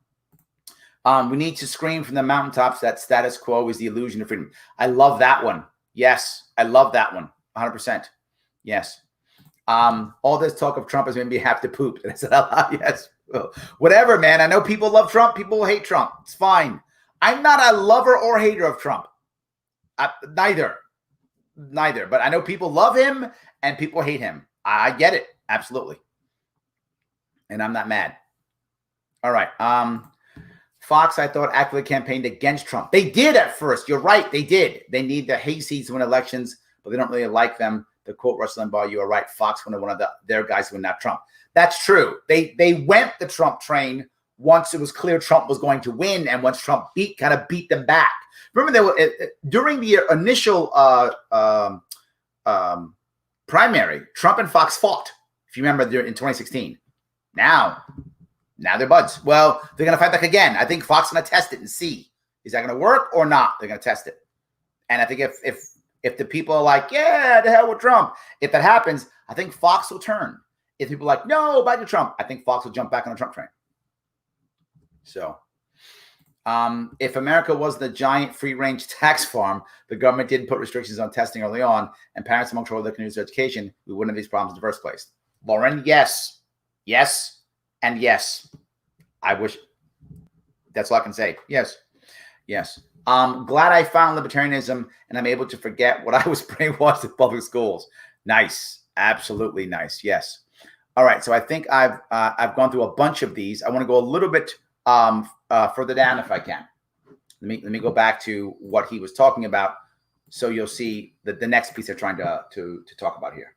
we need to scream from the mountaintops that status quo is the illusion of freedom. I love that one. Yes, I love that one. 100%. Yes. All this talk of Trump has made me have to poop. And I said, yes. Whatever, man. I know people love Trump. People hate Trump. It's fine. I'm not a lover or hater of Trump. Neither. But I know people love him and people hate him. I get it. Absolutely. And I'm not mad. All right. Fox, I thought, actively campaigned against Trump. They did at first. You're right. They did. They need the hayseeds to win elections, but they don't really like them. To quote Rush Limbaugh, you are right. Fox wanted one of their guys to win, not Trump. That's true. They went the Trump train once it was clear Trump was going to win, and once Trump kind of beat them back. Remember, they were during the initial primary, Trump and Fox fought. If you remember, in 2016. Now they're buds. Well, they're going to fight back again. I think Fox is going to test it and see, is that going to work or not? They're going to test it. And I think if the people are like, yeah, the hell with Trump, if that happens, I think Fox will turn. If people are like, no, back to Trump, I think Fox will jump back on the Trump train. So if America was the giant free-range tax farm, the government didn't put restrictions on testing early on, and parents among control their communities' education, we wouldn't have these problems in the first place. Lauren, yes. Yes, and yes. I wish. That's all I can say. Yes. Glad I found libertarianism, and I'm able to forget what I was brainwashed in public schools. Nice. Absolutely nice. Yes. All right. So I think I've gone through a bunch of these. I want to go a little bit further down if I can. Let me go back to what he was talking about, so you'll see the next piece they're trying to talk about here.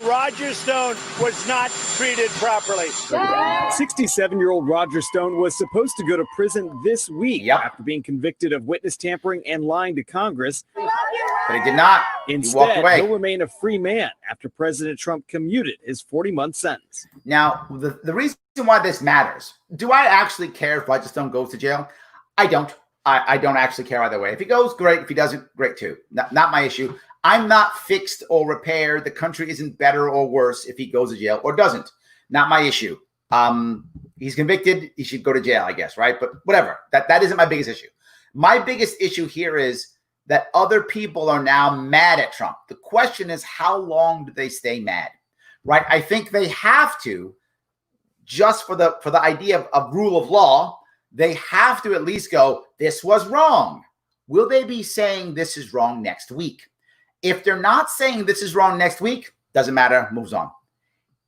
Roger Stone was not treated properly. 67-year-old Roger Stone was supposed to go to prison this week after being convicted of witness tampering and lying to Congress. But he did not. Instead, he walked away. He'll remain a free man after President Trump commuted his 40-month sentence. Now, the reason why this matters, do I actually care if Roger Stone goes to jail? I don't. I don't actually care either way. If he goes, great. If he doesn't, great too. Not my issue. I'm not fixed or repaired. The country isn't better or worse if he goes to jail or doesn't. Not my issue. He's convicted. He should go to jail, I guess, right? But whatever. That isn't my biggest issue. My biggest issue here is that other people are now mad at Trump. The question is, how long do they stay mad, right? I think they have to, just for the idea of rule of law, they have to at least go, this was wrong. Will they be saying this is wrong next week? If they're not saying this is wrong next week, doesn't matter, moves on.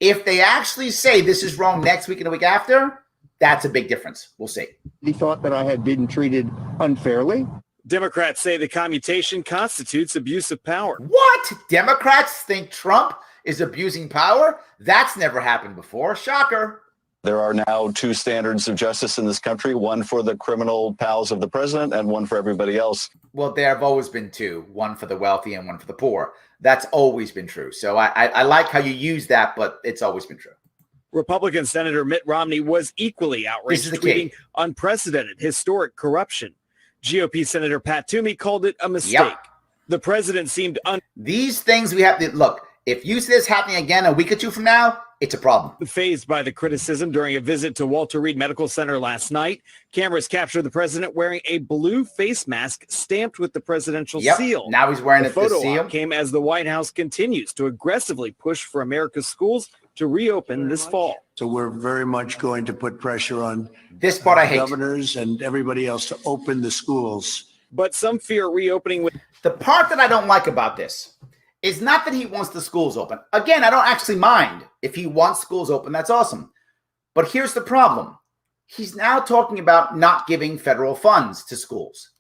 If they actually say this is wrong next week and the week after, that's a big difference. We'll see. He thought that I had been treated unfairly. Democrats say the commutation constitutes abuse of power. What? Democrats think Trump is abusing power? That's never happened before. Shocker. There are now two standards of justice in this country, one for the criminal pals of the president and one for everybody else. Well, there have always been two, one for the wealthy and one for the poor. That's always been true. So I like how you use that, but it's always been true. Republican Senator Mitt Romney was equally outraged, tweeting unprecedented, historic corruption. GOP Senator Pat Toomey called it a mistake. Yep. The president seemed These things we have to look. If you see this happening again a week or two from now, it's a problem. Fazed by the criticism during a visit to Walter Reed Medical Center last night, cameras captured the president wearing a blue face mask stamped with the presidential seal. Now he's wearing the photo seal. Came as the White House continues to aggressively push for America's schools to reopen this fall. So we're very much going to put pressure on this part. I hate governors and everybody else to open the schools. But some fear reopening with the part that I don't like about this is not that he wants the schools open. Again, I don't actually mind if he wants schools open. That's awesome. But here's the problem. He's now talking about not giving federal funds to schools.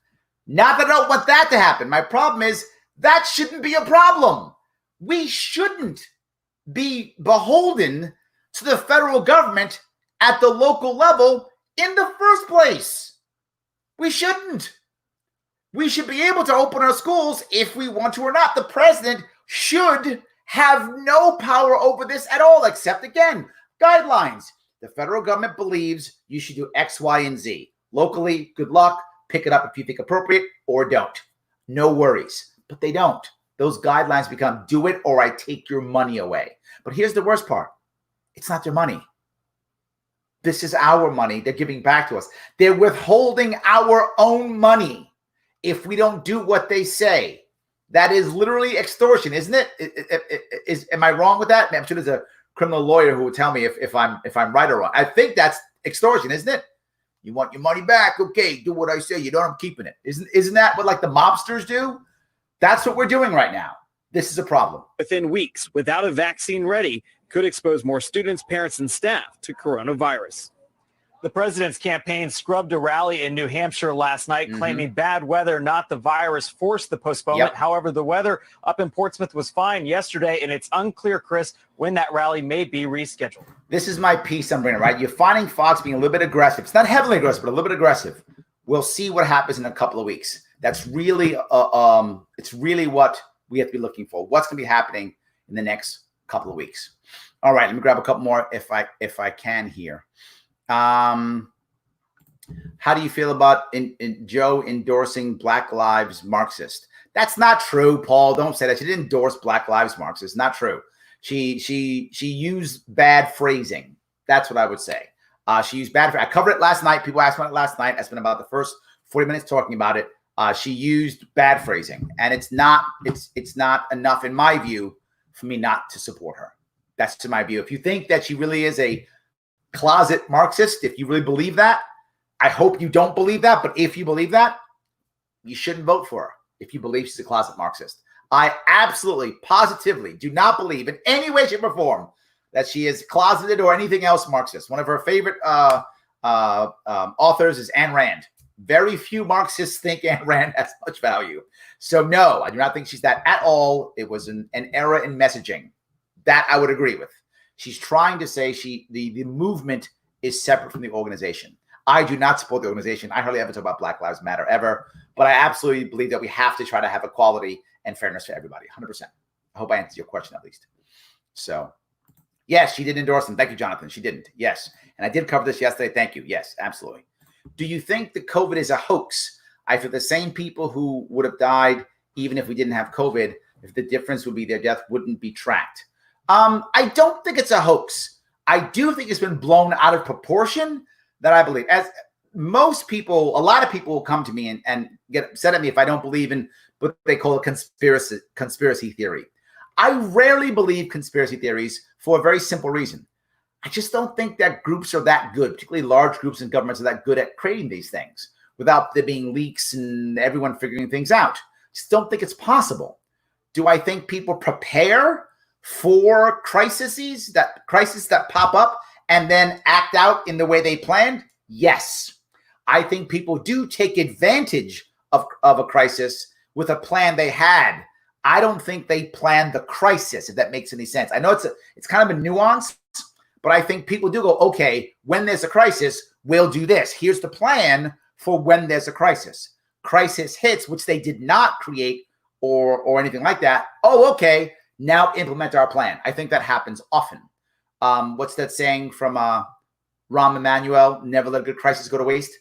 Not that I don't want that to happen. My problem is that shouldn't be a problem. We shouldn't be beholden to the federal government at the local level in the first place. We shouldn't. We should be able to open our schools if we want to or not. The president should have no power over this at all, except, again, guidelines. The federal government believes you should do X, Y, and Z. Locally, good luck. Pick it up if you think appropriate or don't. No worries. But they don't. Those guidelines become do it or I take your money away. But here's the worst part. It's not their money. This is our money they're giving back to us. They're withholding our own money if we don't do what they say. That is literally extortion, isn't it? Am I wrong with that? I'm sure there's a criminal lawyer who will tell me if I'm right or wrong. I think that's extortion, isn't it? You want your money back? Okay, do what I say. You don't, I'm keeping it. Isn't that what like the mobsters do? That's what we're doing right now. This is a problem. Within weeks, without a vaccine ready, could expose more students, parents, and staff to coronavirus. The president's campaign scrubbed a rally in New Hampshire last night, claiming bad weather, not the virus, forced the postponement. Yep. However, the weather up in Portsmouth was fine yesterday, and it's unclear, Chris, when that rally may be rescheduled. This is my piece I'm bringing, right? You're finding Fox being a little bit aggressive. It's not heavily aggressive, but a little bit aggressive. We'll see what happens in a couple of weeks. That's really, it's really what we have to be looking for. What's going to be happening in the next couple of weeks? All right, let me grab a couple more if I can here. How do you feel about Joe endorsing Black Lives Marxist? That's not true, Paul. Don't say that. She didn't endorse Black Lives Marxist. Not true. She used bad phrasing. That's what I would say. She used bad. I covered it last night. People asked about it last night. I spent about the first 40 minutes talking about it. She used bad phrasing, and it's not enough, in my view, for me not to support her. That's to my view. If you think that she really is a closet Marxist, if you really believe that, I hope you don't believe that. But if you believe that, you shouldn't vote for her if you believe she's a closet Marxist. I absolutely, positively do not believe in any way, shape, or form that she is closeted or anything else Marxist. One of her favorite authors is Ayn Rand. Very few Marxists think Ayn Rand has much value. So no, I do not think she's that at all. It was an error in messaging. That I would agree with. She's trying to say the movement is separate from the organization. I do not support the organization. I hardly ever talk about Black Lives Matter ever, but I absolutely believe that we have to try to have equality and fairness for everybody, 100%. I hope I answered your question at least. So, yes, she did endorse them. Thank you, Jonathan. She didn't. Yes. And I did cover this yesterday. Thank you. Yes, absolutely. Do you think the COVID is a hoax? I feel the same people who would have died even if we didn't have COVID, if the difference would be their death wouldn't be tracked. I don't think it's a hoax. I do think it's been blown out of proportion, that I believe. As most people, a lot of people will come to me and get upset at me if I don't believe in what they call a conspiracy theory. I rarely believe conspiracy theories for a very simple reason. I just don't think that groups are that good, particularly large groups and governments are that good at creating these things without there being leaks and everyone figuring things out. Just don't think it's possible. Do I think people prepare for crises that pop up and then act out in the way they planned? Yes. I think people do take advantage of a crisis with a plan they had. I don't think they planned the crisis, if that makes any sense. I know it's kind of a nuance, but I think people do go, okay, when there's a crisis, we'll do this. Here's the plan for when there's a crisis. Crisis hits, which they did not create or anything like that. Oh, okay. Now implement our plan. I think that happens often. What's that saying from Rahm Emanuel? Never let a good crisis go to waste.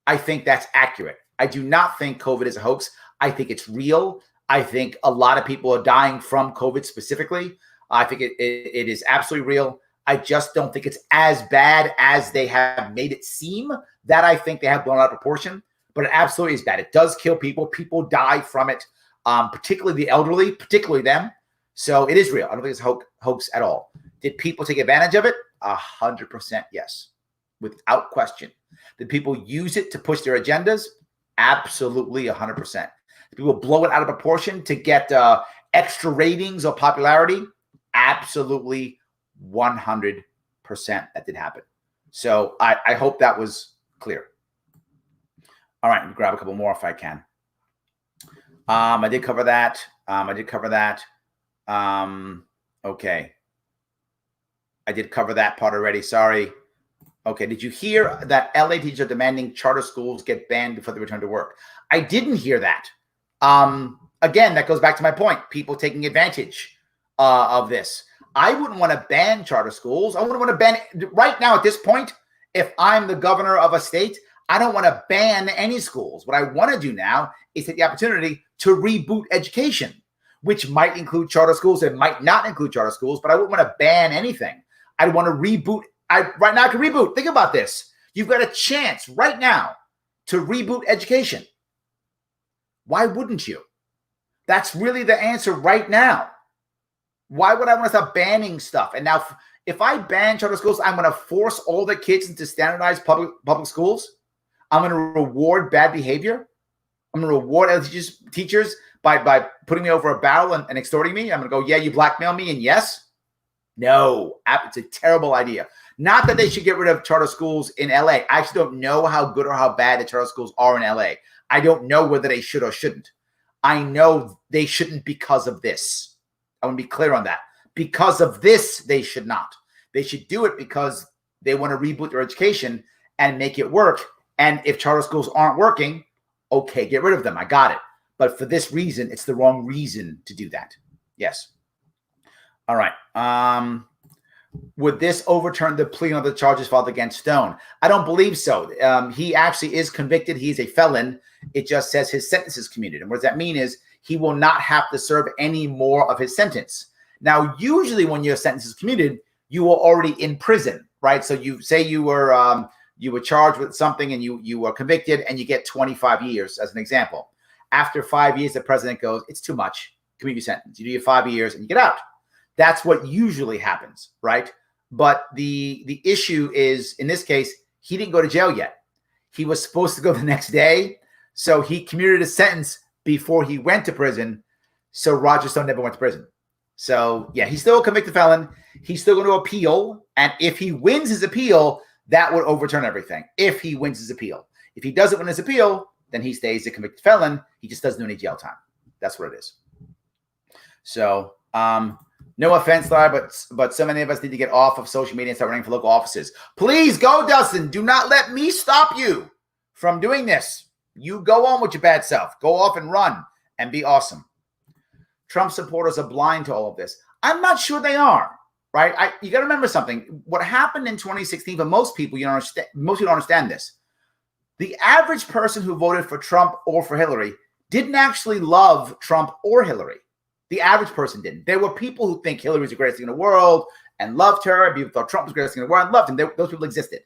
I think that's accurate. I do not think COVID is a hoax. I think it's real. I think a lot of people are dying from COVID specifically. I think it is absolutely real. I just don't think it's as bad as they have made it seem. That I think they have blown out of proportion. But it absolutely is bad. It does kill people. People die from it, particularly the elderly, particularly them. So it is real. I don't think it's a hoax at all. Did people take advantage of it? 100% yes, without question. Did people use it to push their agendas? Absolutely 100%. Did people blow it out of proportion to get extra ratings or popularity? Absolutely 100% that did happen. So I hope that was clear. All right, let me grab a couple more if I can. I did cover that. Okay. I did cover that part already. Sorry. Okay. Did you hear that LA teachers are demanding charter schools get banned before they return to work? I didn't hear that. Again, that goes back to my point. People taking advantage of this. I wouldn't want to ban charter schools. I wouldn't want to ban right now at this point. If I'm the governor of a state, I don't want to ban any schools. What I want to do now is take the opportunity to reboot education, which might include charter schools. It might not include charter schools, but I wouldn't want to ban anything. I'd want to reboot. Right now I can reboot. Think about this. You've got a chance right now to reboot education. Why wouldn't you? That's really the answer right now. Why would I want to stop banning stuff? And now if I ban charter schools, I'm going to force all the kids into standardized public schools. I'm going to reward bad behavior. I'm going to reward teachers by putting me over a barrel and extorting me. I'm going to go, yeah, you blackmail me. And yes, no, it's a terrible idea. Not that they should get rid of charter schools in LA. I actually don't know how good or how bad the charter schools are in LA. I don't know whether they should or shouldn't. I know they shouldn't because of this. I want to be clear on that. Because of this, they should not. They should do it because they want to reboot their education and make it work. And if charter schools aren't working, okay, get rid of them. I got it. But for this reason, it's the wrong reason to do that. Yes. All right. Would this overturn the plea on the charges filed against Stone? I don't believe so. He actually is convicted. He's a felon. It just says his sentence is commuted. And what does that mean is he will not have to serve any more of his sentence. Now, usually when your sentence is commuted, you are already in prison, right? So you say you were charged with something and you were convicted and you get 25 years as an example. After 5 years, the president goes, it's too much. Commute your sentence. You do your 5 years and you get out. That's what usually happens, right? But the issue is, in this case, he didn't go to jail yet. He was supposed to go the next day. So he commuted a sentence before he went to prison. So Roger Stone never went to prison. So, yeah, he's still a convicted felon. He's still going to appeal. And if he wins his appeal, that would overturn everything. If he wins his appeal. If he doesn't win his appeal, then he stays a convicted felon. He just doesn't do any jail time. That's what it is. So, no offense, Larry, but so many of us need to get off of social media and start running for local offices. Please go, Dustin. Do not let me stop you from doing this. You go on with your bad self. Go off and run and be awesome. Trump supporters are blind to all of this. I'm not sure they are, right? You got to remember something. What happened in 2016, for most people, most people don't understand this. The average person who voted for Trump or for Hillary didn't actually love Trump or Hillary. The average person didn't. There were people who think Hillary's the greatest thing in the world and loved her. People thought Trump was the greatest thing in the world and loved him. Those people existed.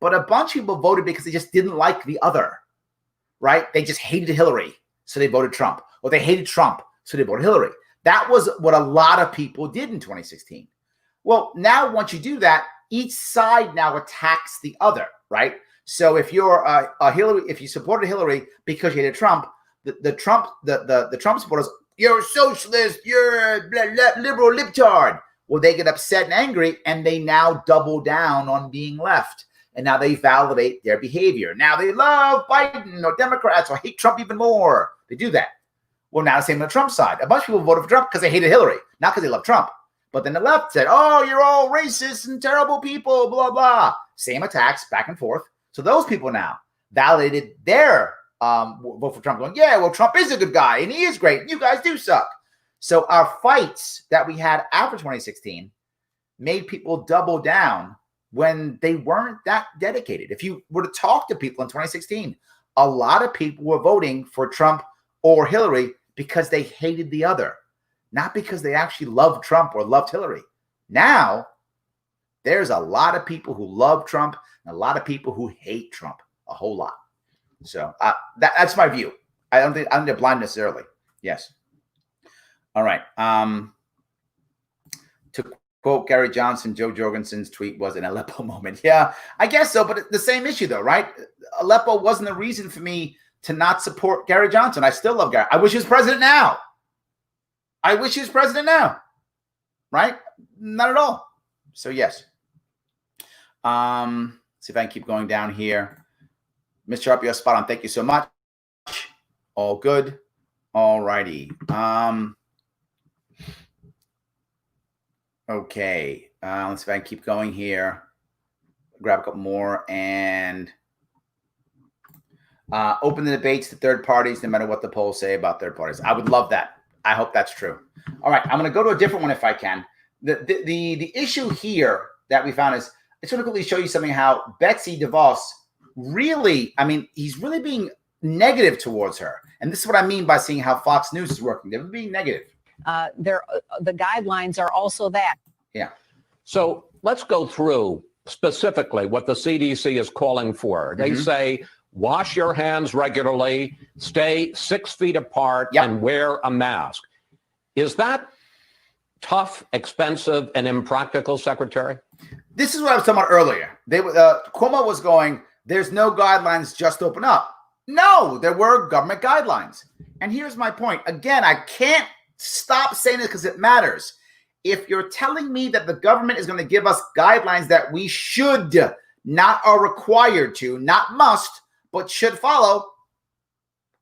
But a bunch of people voted because they just didn't like the other, right? They just hated Hillary, so they voted Trump. Or they hated Trump, so they voted Hillary. That was what a lot of people did in 2016. Well, now once you do that, each side now attacks the other, right? So if you're a Hillary, if you supported Hillary because you hated Trump, the Trump supporters, you're a socialist, you're a liberal libtard. Well, they get upset and angry, and they now double down on being left. And now they validate their behavior. Now they love Biden or Democrats or hate Trump even more. They do that. Well, now the same on the Trump side. A bunch of people voted for Trump because they hated Hillary, not because they love Trump. But then the left said, oh, you're all racist and terrible people, blah, blah. Same attacks back and forth. So those people now validated their vote for Trump, going, yeah, well, Trump is a good guy and he is great. And you guys do suck. So our fights that we had after 2016 made people double down when they weren't that dedicated. If you were to talk to people in 2016, a lot of people were voting for Trump or Hillary because they hated the other, not because they actually loved Trump or loved Hillary. Now, there's a lot of people who love Trump and a lot of people who hate Trump, a whole lot. So that's my view. I don't think they're blind necessarily. Yes. All right. To quote Gary Johnson, Joe Jorgensen's tweet was an Aleppo moment. Yeah, I guess so. But the same issue, though, right? Aleppo wasn't the reason for me to not support Gary Johnson. I still love Gary. I wish he was president now. Right? Not at all. So, yes. See if I can keep going down here. Mr. Sharpe, you're spot on. Thank you so much. All good. All righty. Okay. Let's see if I can keep going here. Grab a couple more and open the debates to third parties, no matter what the polls say about third parties. I would love that. I hope that's true. All right. I'm going to go to a different one if I can. The issue here that we found is, I just want to quickly show you something how Betsy Devos really, he's really being negative towards her. And this is what I mean by seeing how Fox News is working. They're being negative. The guidelines are also that. Yeah. So let's go through specifically what the CDC is calling for. They say, wash your hands regularly, stay 6 feet apart, and wear a mask. Is that tough, expensive, and impractical, Secretary? This is what I was talking about earlier. Cuomo was going, there's no guidelines, just open up. No, there were government guidelines. And here's my point. Again, I can't stop saying this because it matters. If you're telling me that the government is going to give us guidelines that we should, not are required to, not must, but should follow,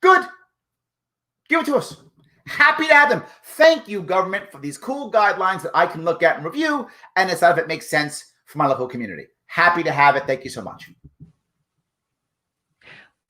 good. Give it to us. Happy to have them. Thank you, government, for these cool guidelines that I can look at and review and decide if it makes sense for my local community. Happy to have it. Thank you so much.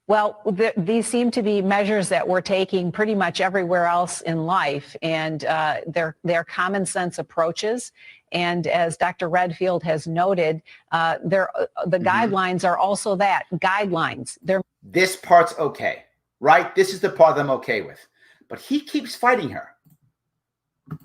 Well, these seem to be measures that we're taking pretty much everywhere else in life, and they're common sense approaches. And as Dr. Redfield has noted, the guidelines are also that, guidelines. This part's okay, right? This is the part I'm okay with. But he keeps fighting her.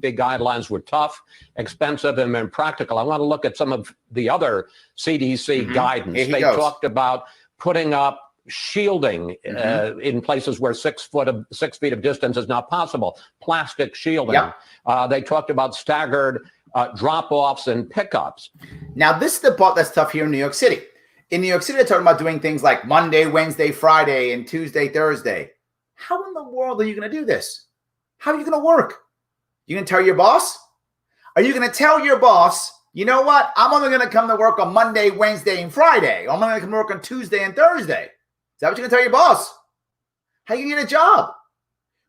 The guidelines were tough, expensive, and impractical. I want to look at some of the other CDC guidance. They talked about putting up shielding in places where 6 feet of distance is not possible. Plastic shielding. They talked about staggered drop-offs and pickups. Now, this is the part that's tough here in New York City. In New York City, they're talking about doing things like Monday, Wednesday, Friday, and Tuesday, Thursday. How in the world are you going to do this? How are you going to work? You going to tell your boss? Are you going to tell your boss, you know what? I'm only going to come to work on Monday, Wednesday, and Friday. I'm only going to come to work on Tuesday and Thursday. Is that what you're going to tell your boss? How are you going to get a job?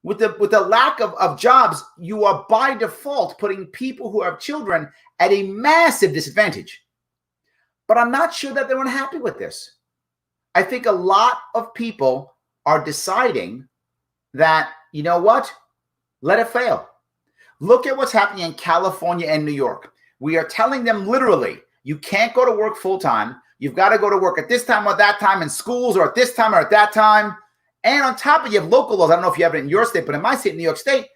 With the lack of jobs, you are by default putting people who have children at a massive disadvantage. But I'm not sure that they're unhappy with this. I think a lot of people are deciding that, you know what? Let it fail. Look at what's happening in California and New York. We are telling them literally, you can't go to work full time. You've got to go to work at this time or that time in schools, or at this time or at that time. And on top of it, you have local laws. I don't know if you have it in your state, but in my state, New York State,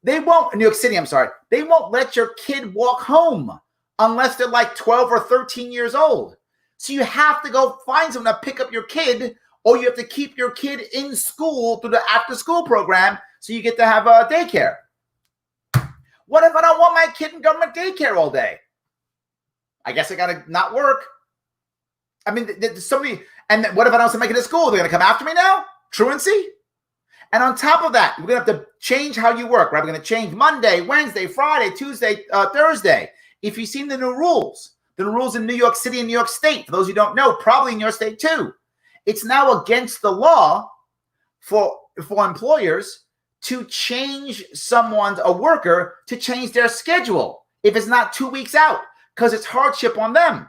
New York City, they won't let your kid walk home unless they're like 12 or 13 years old. So you have to go find someone to pick up your kid, or you have to keep your kid in school through the after-school program so you get to have a daycare. What if I don't want my kid in government daycare all day? I guess I got to not work. I mean, there's so many. And what if I don't make it to school? They're going to come after me now? Truancy? And on top of that, we're going to have to change how you work, right? We're going to change Monday, Wednesday, Friday, Tuesday, Thursday. If you've seen the new rules in New York City and New York State, for those who don't know, probably in your state too, it's now against the law for employers to change a worker to change their schedule if it's not 2 weeks out, because it's hardship on them.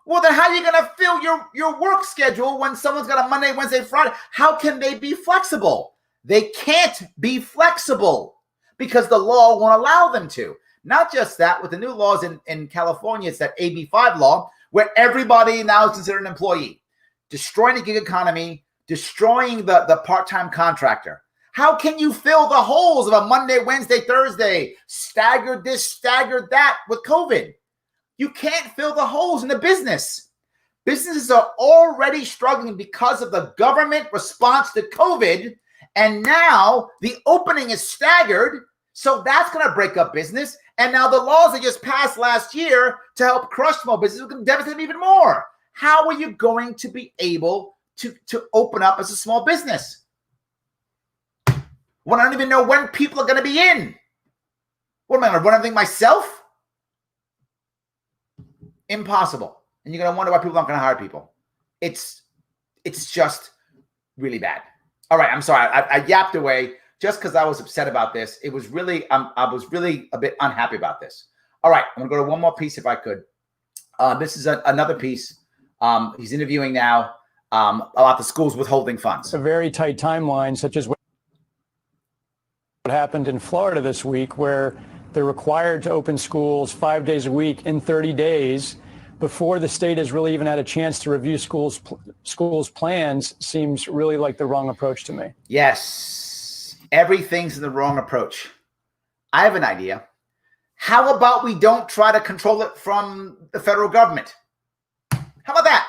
Well, then how are you going to fill your work schedule when someone's got a Monday, Wednesday, Friday? How can they be flexible? They can't be flexible because the law won't allow them to. Not just that, with the new laws in California, it's that AB 5 law where everybody now is considered an employee, destroying the gig economy, destroying the part-time contractor. How can you fill the holes of a Monday, Wednesday, Thursday, staggered this, staggered that with COVID? You can't fill the holes in the business. Businesses are already struggling because of the government response to COVID, and now the opening is staggered, so that's going to break up business. And now the laws that just passed last year to help crush small businesses are going to devastate them even more. How are you going to be able to open up as a small business when I don't even know when people are going to be in? What am I going to run everything myself? Impossible. And you're going to wonder why people aren't going to hire people. It's just really bad. All right, I'm sorry. I yapped away just because I was upset about this. It was really, I was really a bit unhappy about this. All right, I'm going to go to one more piece if I could. This is another piece. He's interviewing now about the schools withholding funds. A very tight timeline, such as what happened in Florida this week, where they're required to open schools 5 days a week in 30 days before the state has really even had a chance to review schools' plans, seems really like the wrong approach to me. Yes, everything's the wrong approach. I have an idea. How about we don't try to control it from the federal government? How about that?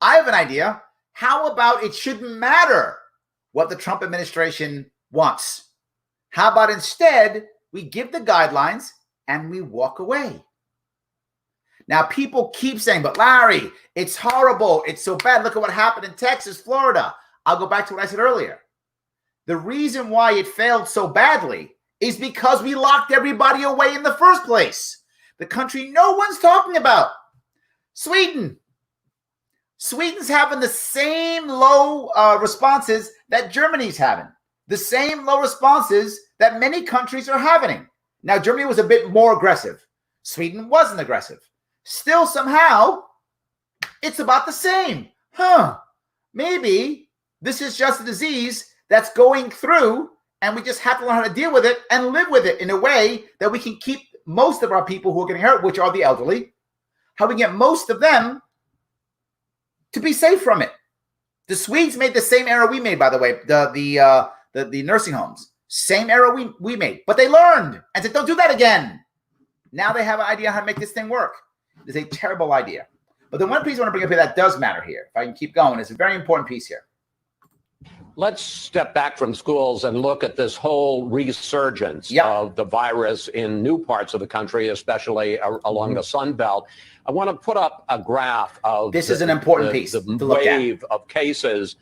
I have an idea. How about it shouldn't matter what the Trump administration wants? How about instead we give the guidelines and we walk away? Now, people keep saying, but Larry, it's horrible. It's so bad. Look at what happened in Texas, Florida. I'll go back to what I said earlier. The reason why it failed so badly is because we locked everybody away in the first place. The country no one's talking about. Sweden. Sweden's having the same low responses that Germany's having. The same low responses that many countries are having. Now, Germany was a bit more aggressive. Sweden wasn't aggressive. Still, somehow, it's about the same. Maybe this is just a disease that's going through, and we just have to learn how to deal with it and live with it in a way that we can keep most of our people who are getting hurt, which are the elderly, how we get most of them to be safe from it. The Swedes made the same error we made, by the way, the nursing homes. Same error we made, but they learned and said, don't do that again. Now they have an idea how to make this thing work. It's a terrible idea. But the one piece I want to bring up here that does matter here, if I can keep going, is a very important piece here. Let's step back from schools and look at this whole resurgence of the virus in new parts of the country, especially along the Sun Belt. I want to put up a graph of this is an important piece the to look wave at. of cases.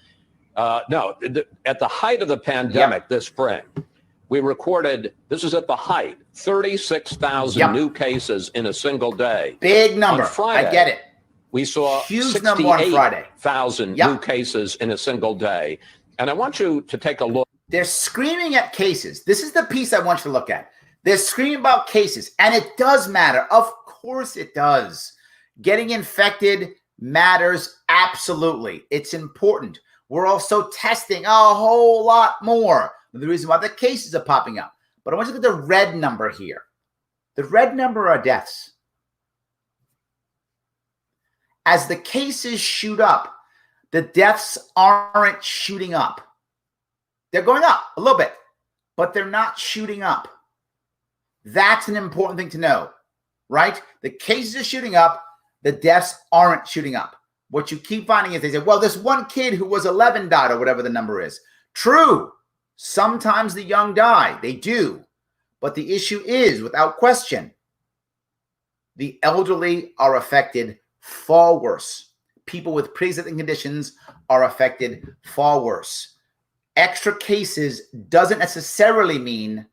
At the height of the pandemic this spring, we recorded, this is at the height, 36,000 new cases in a single day. Big number. On Friday, I get it. We saw huge number on Friday. 68,000 new cases in a single day. And I want you to take a look. They're screaming at cases. This is the piece I want you to look at. They're screaming about cases, and it does matter. Of course it does. Getting infected matters absolutely. It's important. We're also testing a whole lot more. The reason why the cases are popping up. But I want you to look at the red number here. The red number are deaths. As the cases shoot up, the deaths aren't shooting up. They're going up a little bit, but they're not shooting up. That's an important thing to know, right? The cases are shooting up. The deaths aren't shooting up. What you keep finding is they say, well, this one kid who was 11 died, or whatever the number is. True. Sometimes the young die. They do. But the issue is, without question, the elderly are affected far worse. People with pre-existing conditions are affected far worse. Extra cases doesn't necessarily mean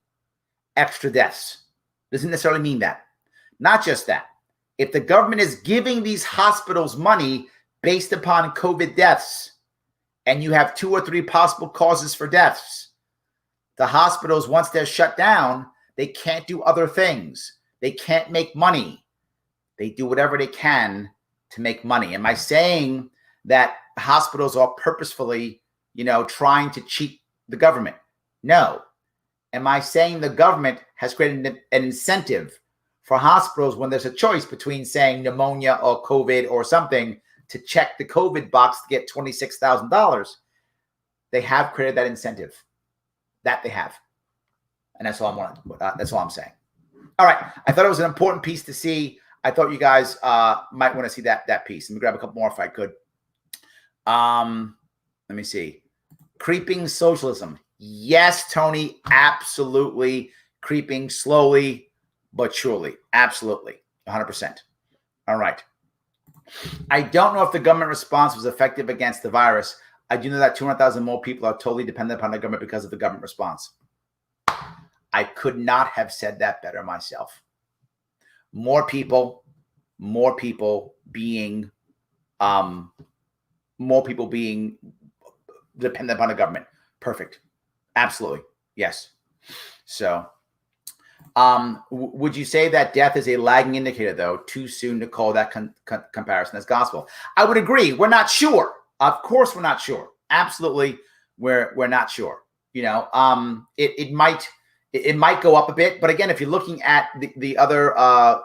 extra deaths. Doesn't necessarily mean that. Not just that. If the government is giving these hospitals money based upon COVID deaths, and you have 2 or 3 possible causes for deaths, the hospitals, once they're shut down, they can't do other things. They can't make money. They do whatever they can to make money. Am I saying that hospitals are purposefully, trying to cheat the government? No. Am I saying the government has created an incentive for hospitals when there's a choice between saying pneumonia or COVID or something to check the COVID box to get $26,000? They have created that incentive. That they have. And that's all I'm saying. All right. I thought it was an important piece to see. I thought you guys might want to see that piece. Let me grab a couple more if I could. Let me see. Creeping socialism. Yes, Tony, absolutely. Creeping slowly but surely. Absolutely. 100%. All right. I don't know if the government response was effective against the virus. I do know that 200,000 more people are totally dependent upon the government because of the government response. I could not have said that better myself. More people being more people being dependent upon the government. Perfect. Absolutely. Yes. So, would you say that death is a lagging indicator, though? Too soon to call that comparison as gospel? I would agree. We're not sure. Of course, we're not sure. Absolutely, we're not sure. You know, it might go up a bit, but again, if you're looking at the other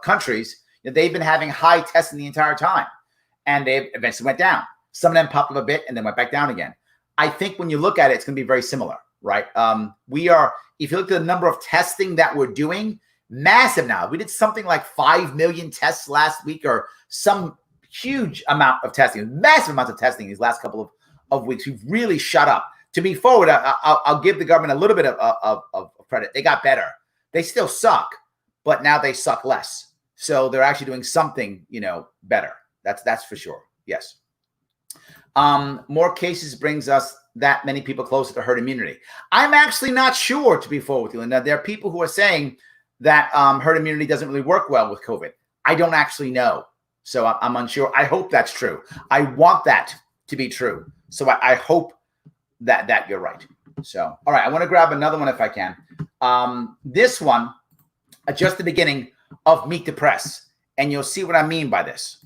countries, they've been having high testing the entire time, and they eventually went down. Some of them popped up a bit and then went back down again. I think when you look at it, it's going to be very similar, right? If you look at the number of testing that we're doing, massive now. We did something like 5 million tests last week, or some huge amount of testing, massive amounts of testing these last couple of weeks. We've really shut up. To be forward, I'll give the government a little bit of credit. They got better. They still suck, but now they suck less. So they're actually doing something, better. That's for sure. Yes. More cases brings us that many people closer to herd immunity. I'm actually not sure, to be forward with you, Linda. There are people who are saying that herd immunity doesn't really work well with COVID. I don't actually know. So I'm unsure. I hope that's true. I want that to be true. So I hope that you're right. So, all right, I want to grab another one if I can. This one, just the beginning of Meet the Press, and you'll see what I mean by this.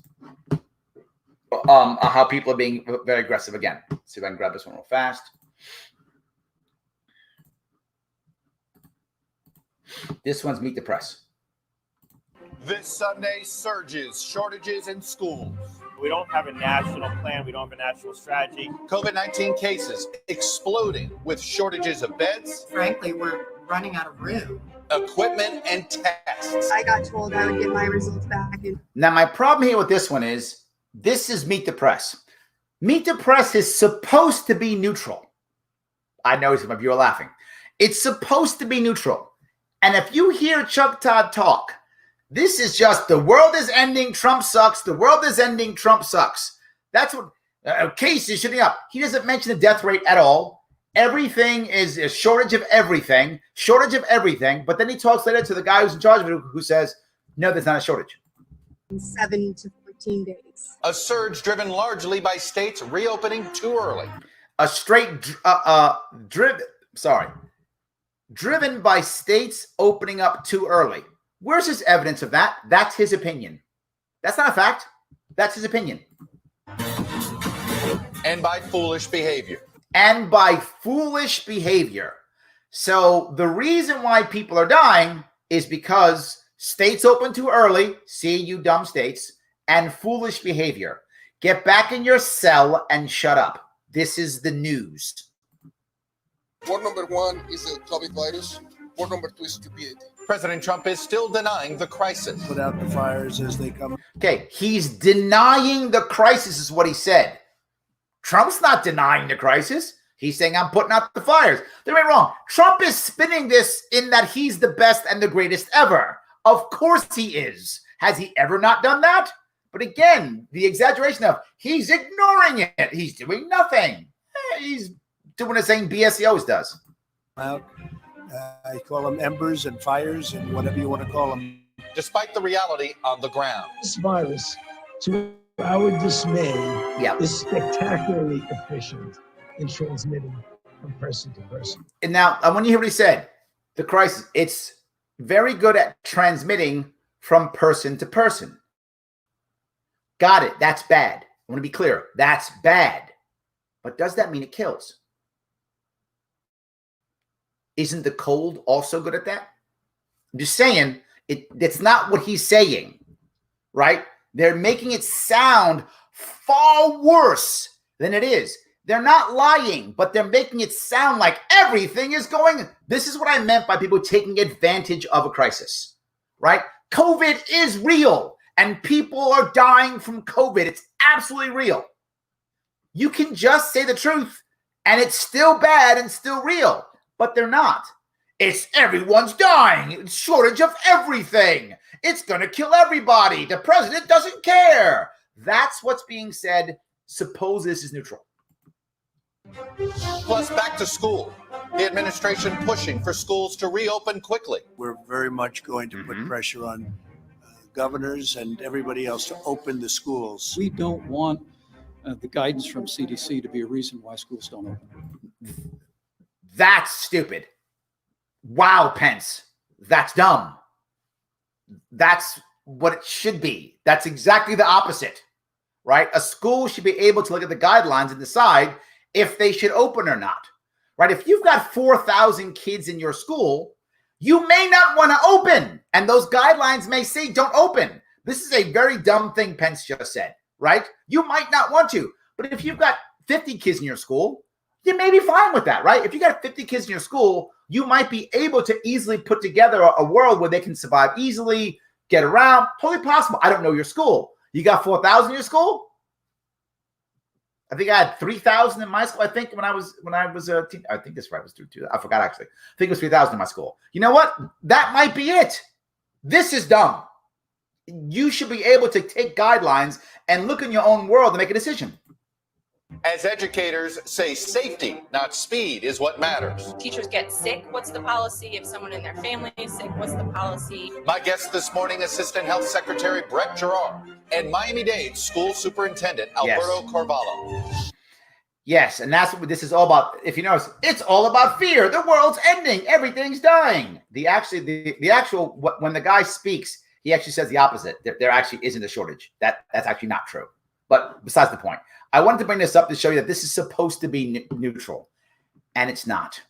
How people are being very aggressive again. Let's see if I can grab this one real fast. This one's Meet the Press. This Sunday, surges, shortages in schools. We don't have a national plan. We don't have a national strategy. COVID-19 cases exploding with shortages of beds. Frankly, we're running out of room. Equipment and tests. I got told I would get my results back. Now, my problem here with this one is, this is Meet the Press. Meet the Press is supposed to be neutral. I know some of you are laughing. It's supposed to be neutral. And if you hear Chuck Todd talk, this is just the world is ending, Trump sucks. The world is ending, Trump sucks. That's what case is shooting up. He doesn't mention the death rate at all. Everything is a shortage of everything. But then he talks later to the guy who's in charge of it, who says, no, there's not a shortage. 7 to 14 days. A surge driven largely by states reopening too early. Driven by states opening up too early. Where's his evidence of that? That's his opinion. That's not a fact. That's his opinion. And by foolish behavior. So the reason why people are dying is because states open too early. See, you dumb states. And foolish behavior. Get back in your cell and shut up. This is the news. Word number 1 is the COVID virus. Word number 2 is stupidity. President Trump is still denying the crisis. Put out the fires as they come. Okay, he's denying the crisis is what he said. Trump's not denying the crisis. He's saying, I'm putting out the fires. They're right wrong. Trump is spinning this in that he's the best and the greatest ever. Of course he is. Has he ever not done that? But again, the exaggeration of he's ignoring it. He's doing nothing. He's doing the same BS he always does. I call them embers and fires and whatever you want to call them. Despite the reality on the ground. This virus, to our dismay, is spectacularly efficient in transmitting from person to person. And now, I want you to hear what he said. The crisis, it's very good at transmitting from person to person. Got it. That's bad. I want to be clear. That's bad. But does that mean it kills? Isn't the cold also good at that? I'm just saying, it's not what he's saying, right? They're making it sound far worse than it is. They're not lying, but they're making it sound like everything is going. This is what I meant by people taking advantage of a crisis, right? COVID is real, and people are dying from COVID. It's absolutely real. You can just say the truth, and it's still bad and still real, but they're not. It's everyone's dying. It's shortage of everything. It's going to kill everybody. The president doesn't care. That's what's being said. Suppose this is neutral. Plus, back to school. The administration pushing for schools to reopen quickly. We're very much going to put pressure on governors and everybody else to open the schools. We don't want the guidance from CDC to be a reason why schools don't open. That's stupid. Wow, Pence. That's dumb. That's what it should be. That's exactly the opposite, right? A school should be able to look at the guidelines and decide if they should open or not, right? If you've got 4,000 kids in your school, you may not want to open, and those guidelines may say don't open. This is a very dumb thing Pence just said, right? You might not want to, but if you've got 50 kids in your school, you may be fine with that, right? If you got 50 kids in your school, you might be able to easily put together a world where they can survive easily, get around. Totally possible. I don't know your school. You got 4,000 in your school? I think I had 3,000 in my school. I think when I was a teen, I think this right was 2,000. I forgot actually. I think it was 3,000 in my school. You know what? That might be it. This is dumb. You should be able to take guidelines and look in your own world and make a decision. As educators say, safety, not speed, is what matters. Teachers get sick. What's the policy? If someone in their family is sick, what's the policy? My guest this morning, Assistant Health Secretary Brett Giroir, and Miami-Dade School Superintendent Alberto Carvalho. Yes, and that's what this is all about. If you notice, it's all about fear. The world's ending. Everything's dying. The actual when the guy speaks, he actually says the opposite. There actually isn't a shortage. That's actually not true. But besides the point, I wanted to bring this up to show you that this is supposed to be neutral, and it's not.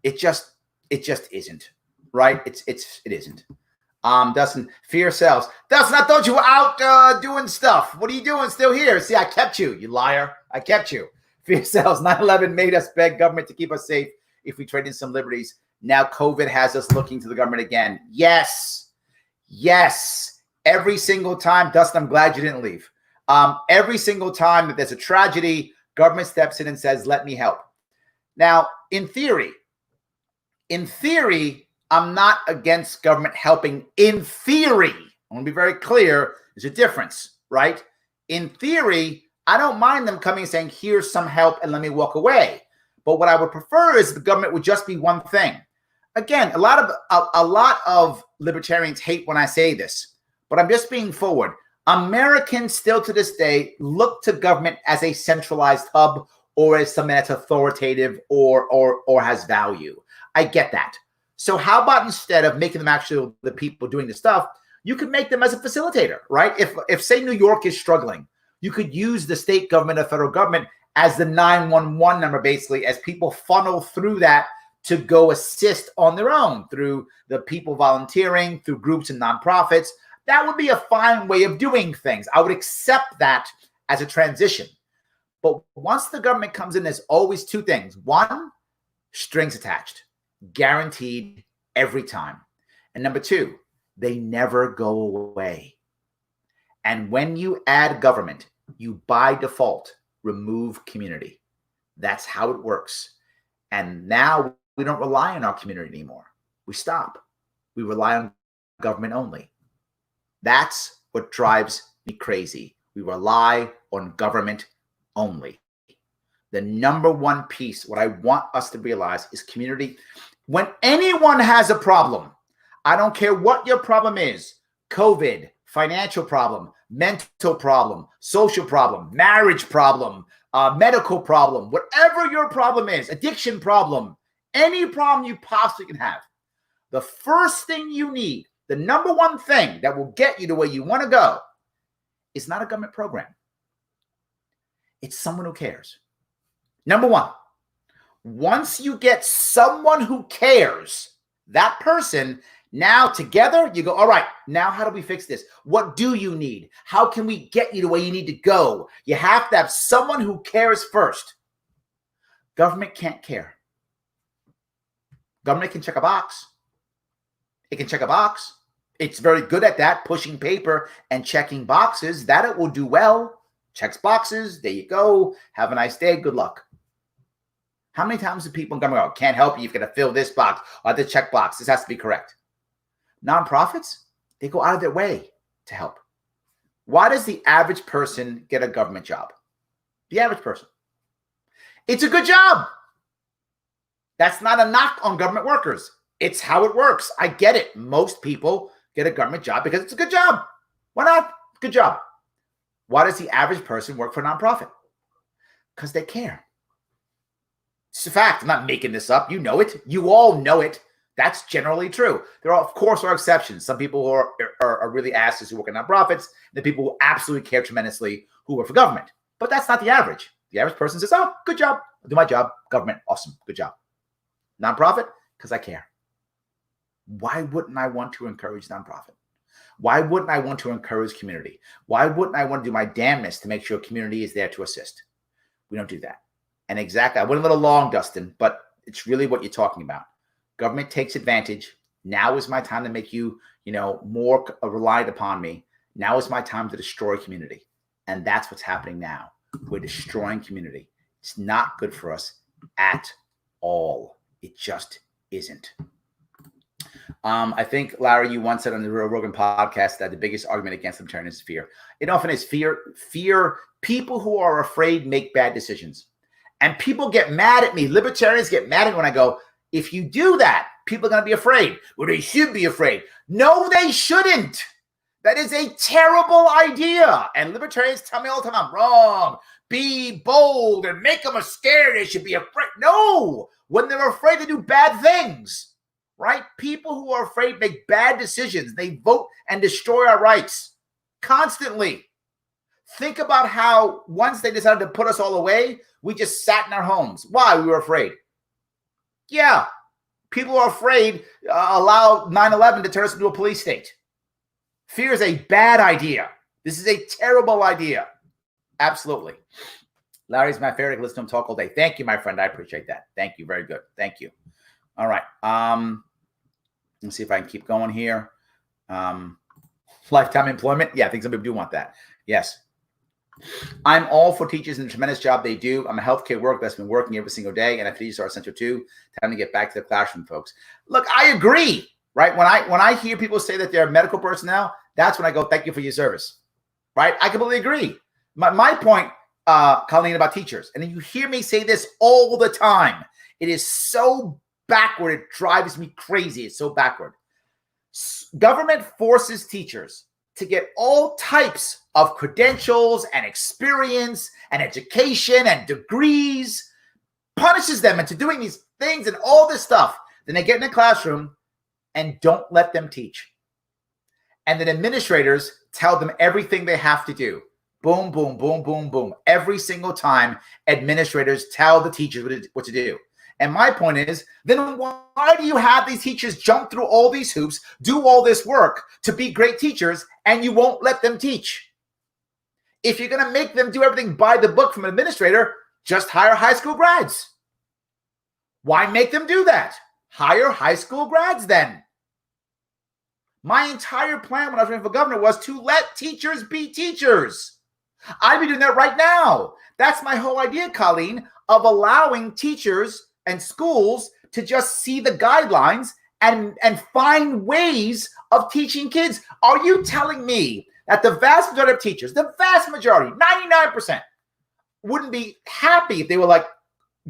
It just isn't, right? It isn't. Dustin, fear sells. Dustin, I thought you were out doing stuff. What are you doing still here? See, I kept you, you liar. I kept you. Fear sells. 9/11 made us beg government to keep us safe if we trade in some liberties. Now COVID has us looking to the government again. Yes. Every single time. Dustin, I'm glad you didn't leave. Every single time that there's a tragedy, government steps in and says, let me help. Now, in theory, I'm not against government helping in theory. I want to be very clear. There's a difference, right? In theory, I don't mind them coming and saying, here's some help and let me walk away. But what I would prefer is the government would just be one thing. Again, a lot of libertarians hate when I say this, but I'm just being forward. Americans still to this day look to government as a centralized hub or as something that's authoritative or has value. I get that. So how about instead of making them actually the people doing the stuff, you could make them as a facilitator, right? If say New York is struggling, you could use the state government or federal government as the 911 number, basically, as people funnel through that to go assist on their own through the people volunteering, through groups and nonprofits. That would be a fine way of doing things. I would accept that as a transition. But once the government comes in, there's always two things. One, strings attached, guaranteed every time. And number two, they never go away. And when you add government, you by default remove community. That's how it works. And now we don't rely on our community anymore. We stop. We rely on government only. That's what drives me crazy. We rely on government only. The number one piece, what I want us to realize is community. When anyone has a problem, I don't care what your problem is, COVID, financial problem, mental problem, social problem, marriage problem, medical problem, whatever your problem is, addiction problem, any problem you possibly can have, the first thing you need, the number one thing that will get you to where you want to go is not a government program. It's someone who cares. Number one, once you get someone who cares, that person, now together you go, all right, now how do we fix this? What do you need? How can we get you to where you need to go? You have to have someone who cares first. Government can't care. Government can check a box. It can check a box. It's very good at that, pushing paper and checking boxes. That it will do well. Checks boxes. There you go. Have a nice day. Good luck. How many times do people in government go, can't help you. You've got to fill this box or the check box. This has to be correct. Nonprofits, they go out of their way to help. Why does the average person get a government job? The average person. It's a good job. That's not a knock on government workers. It's how it works. I get it. Most people get a government job because it's a good job. Why not? Good job. Why does the average person work for a nonprofit? Because they care. It's a fact. I'm not making this up. You know it. You all know it. That's generally true. There are, of course, are exceptions. Some people who are really asses who work in nonprofits, the people who absolutely care tremendously who work for government. But that's not the average. The average person says, oh, good job. I'll do my job. Government, awesome. Good job. Nonprofit, because I care. Why wouldn't I want to encourage nonprofit? Why wouldn't I want to encourage community? Why wouldn't I want to do my damnness to make sure community is there to assist? We don't do that. And exactly, I went a little long, Dustin, but it's really what you're talking about. Government takes advantage. Now is my time to make you, more reliant upon me. Now is my time to destroy community. And that's what's happening now. We're destroying community. It's not good for us at all. It just isn't. I think, Larry, you once said on the Rogan podcast that the biggest argument against libertarianism is fear. It often is fear. Fear. People who are afraid make bad decisions. And people get mad at me. Libertarians get mad at me when I go, if you do that, people are going to be afraid. Well, they should be afraid. No, they shouldn't. That is a terrible idea. And libertarians tell me all the time, I'm wrong. Be bold and make them scared. They should be afraid. No, when they're afraid to do bad things, right? People who are afraid make bad decisions. They vote and destroy our rights constantly. Think about how once they decided to put us all away, we just sat in our homes. Why? We were afraid. Yeah, people are afraid. Allow 9/11 to turn us into a police state. Fear is a bad idea. This is a terrible idea. Absolutely. Larry's my favorite. Listen to him talk all day. Thank you, my friend. I appreciate that. Thank you. Very good. Thank you. All right. Let's see if I can keep going here. Lifetime employment. Yeah, I think some people do want that. Yes. I'm all for teachers and the tremendous job they do. I'm a healthcare worker that's been working every single day, and I teachers are essential too. Time to get back to the classroom, folks. Look, I agree, right? When I hear people say that they're medical personnel, that's when I go, thank you for your service, right? I completely agree. My point, Colleen, about teachers, and then you hear me say this all the time. It is so backward. It drives me crazy. It's so backward. Government forces teachers to get all types of credentials and experience and education and degrees, punishes them into doing these things and all this stuff. Then they get in a classroom and don't let them teach. And then administrators tell them everything they have to do. Boom, boom, boom, boom, boom. Every single time, administrators tell the teachers what to do. And my point is, then why do you have these teachers jump through all these hoops, do all this work to be great teachers, and you won't let them teach? If you're going to make them do everything by the book from an administrator, just hire high school grads. Why make them do that? Hire high school grads then. My entire plan when I was running for governor was to let teachers be teachers. I'd be doing that right now. That's my whole idea, Colleen, of allowing teachers and schools to just see the guidelines and find ways of teaching kids. Are you telling me that the vast majority of teachers, the vast majority, 99%, wouldn't be happy if they were like,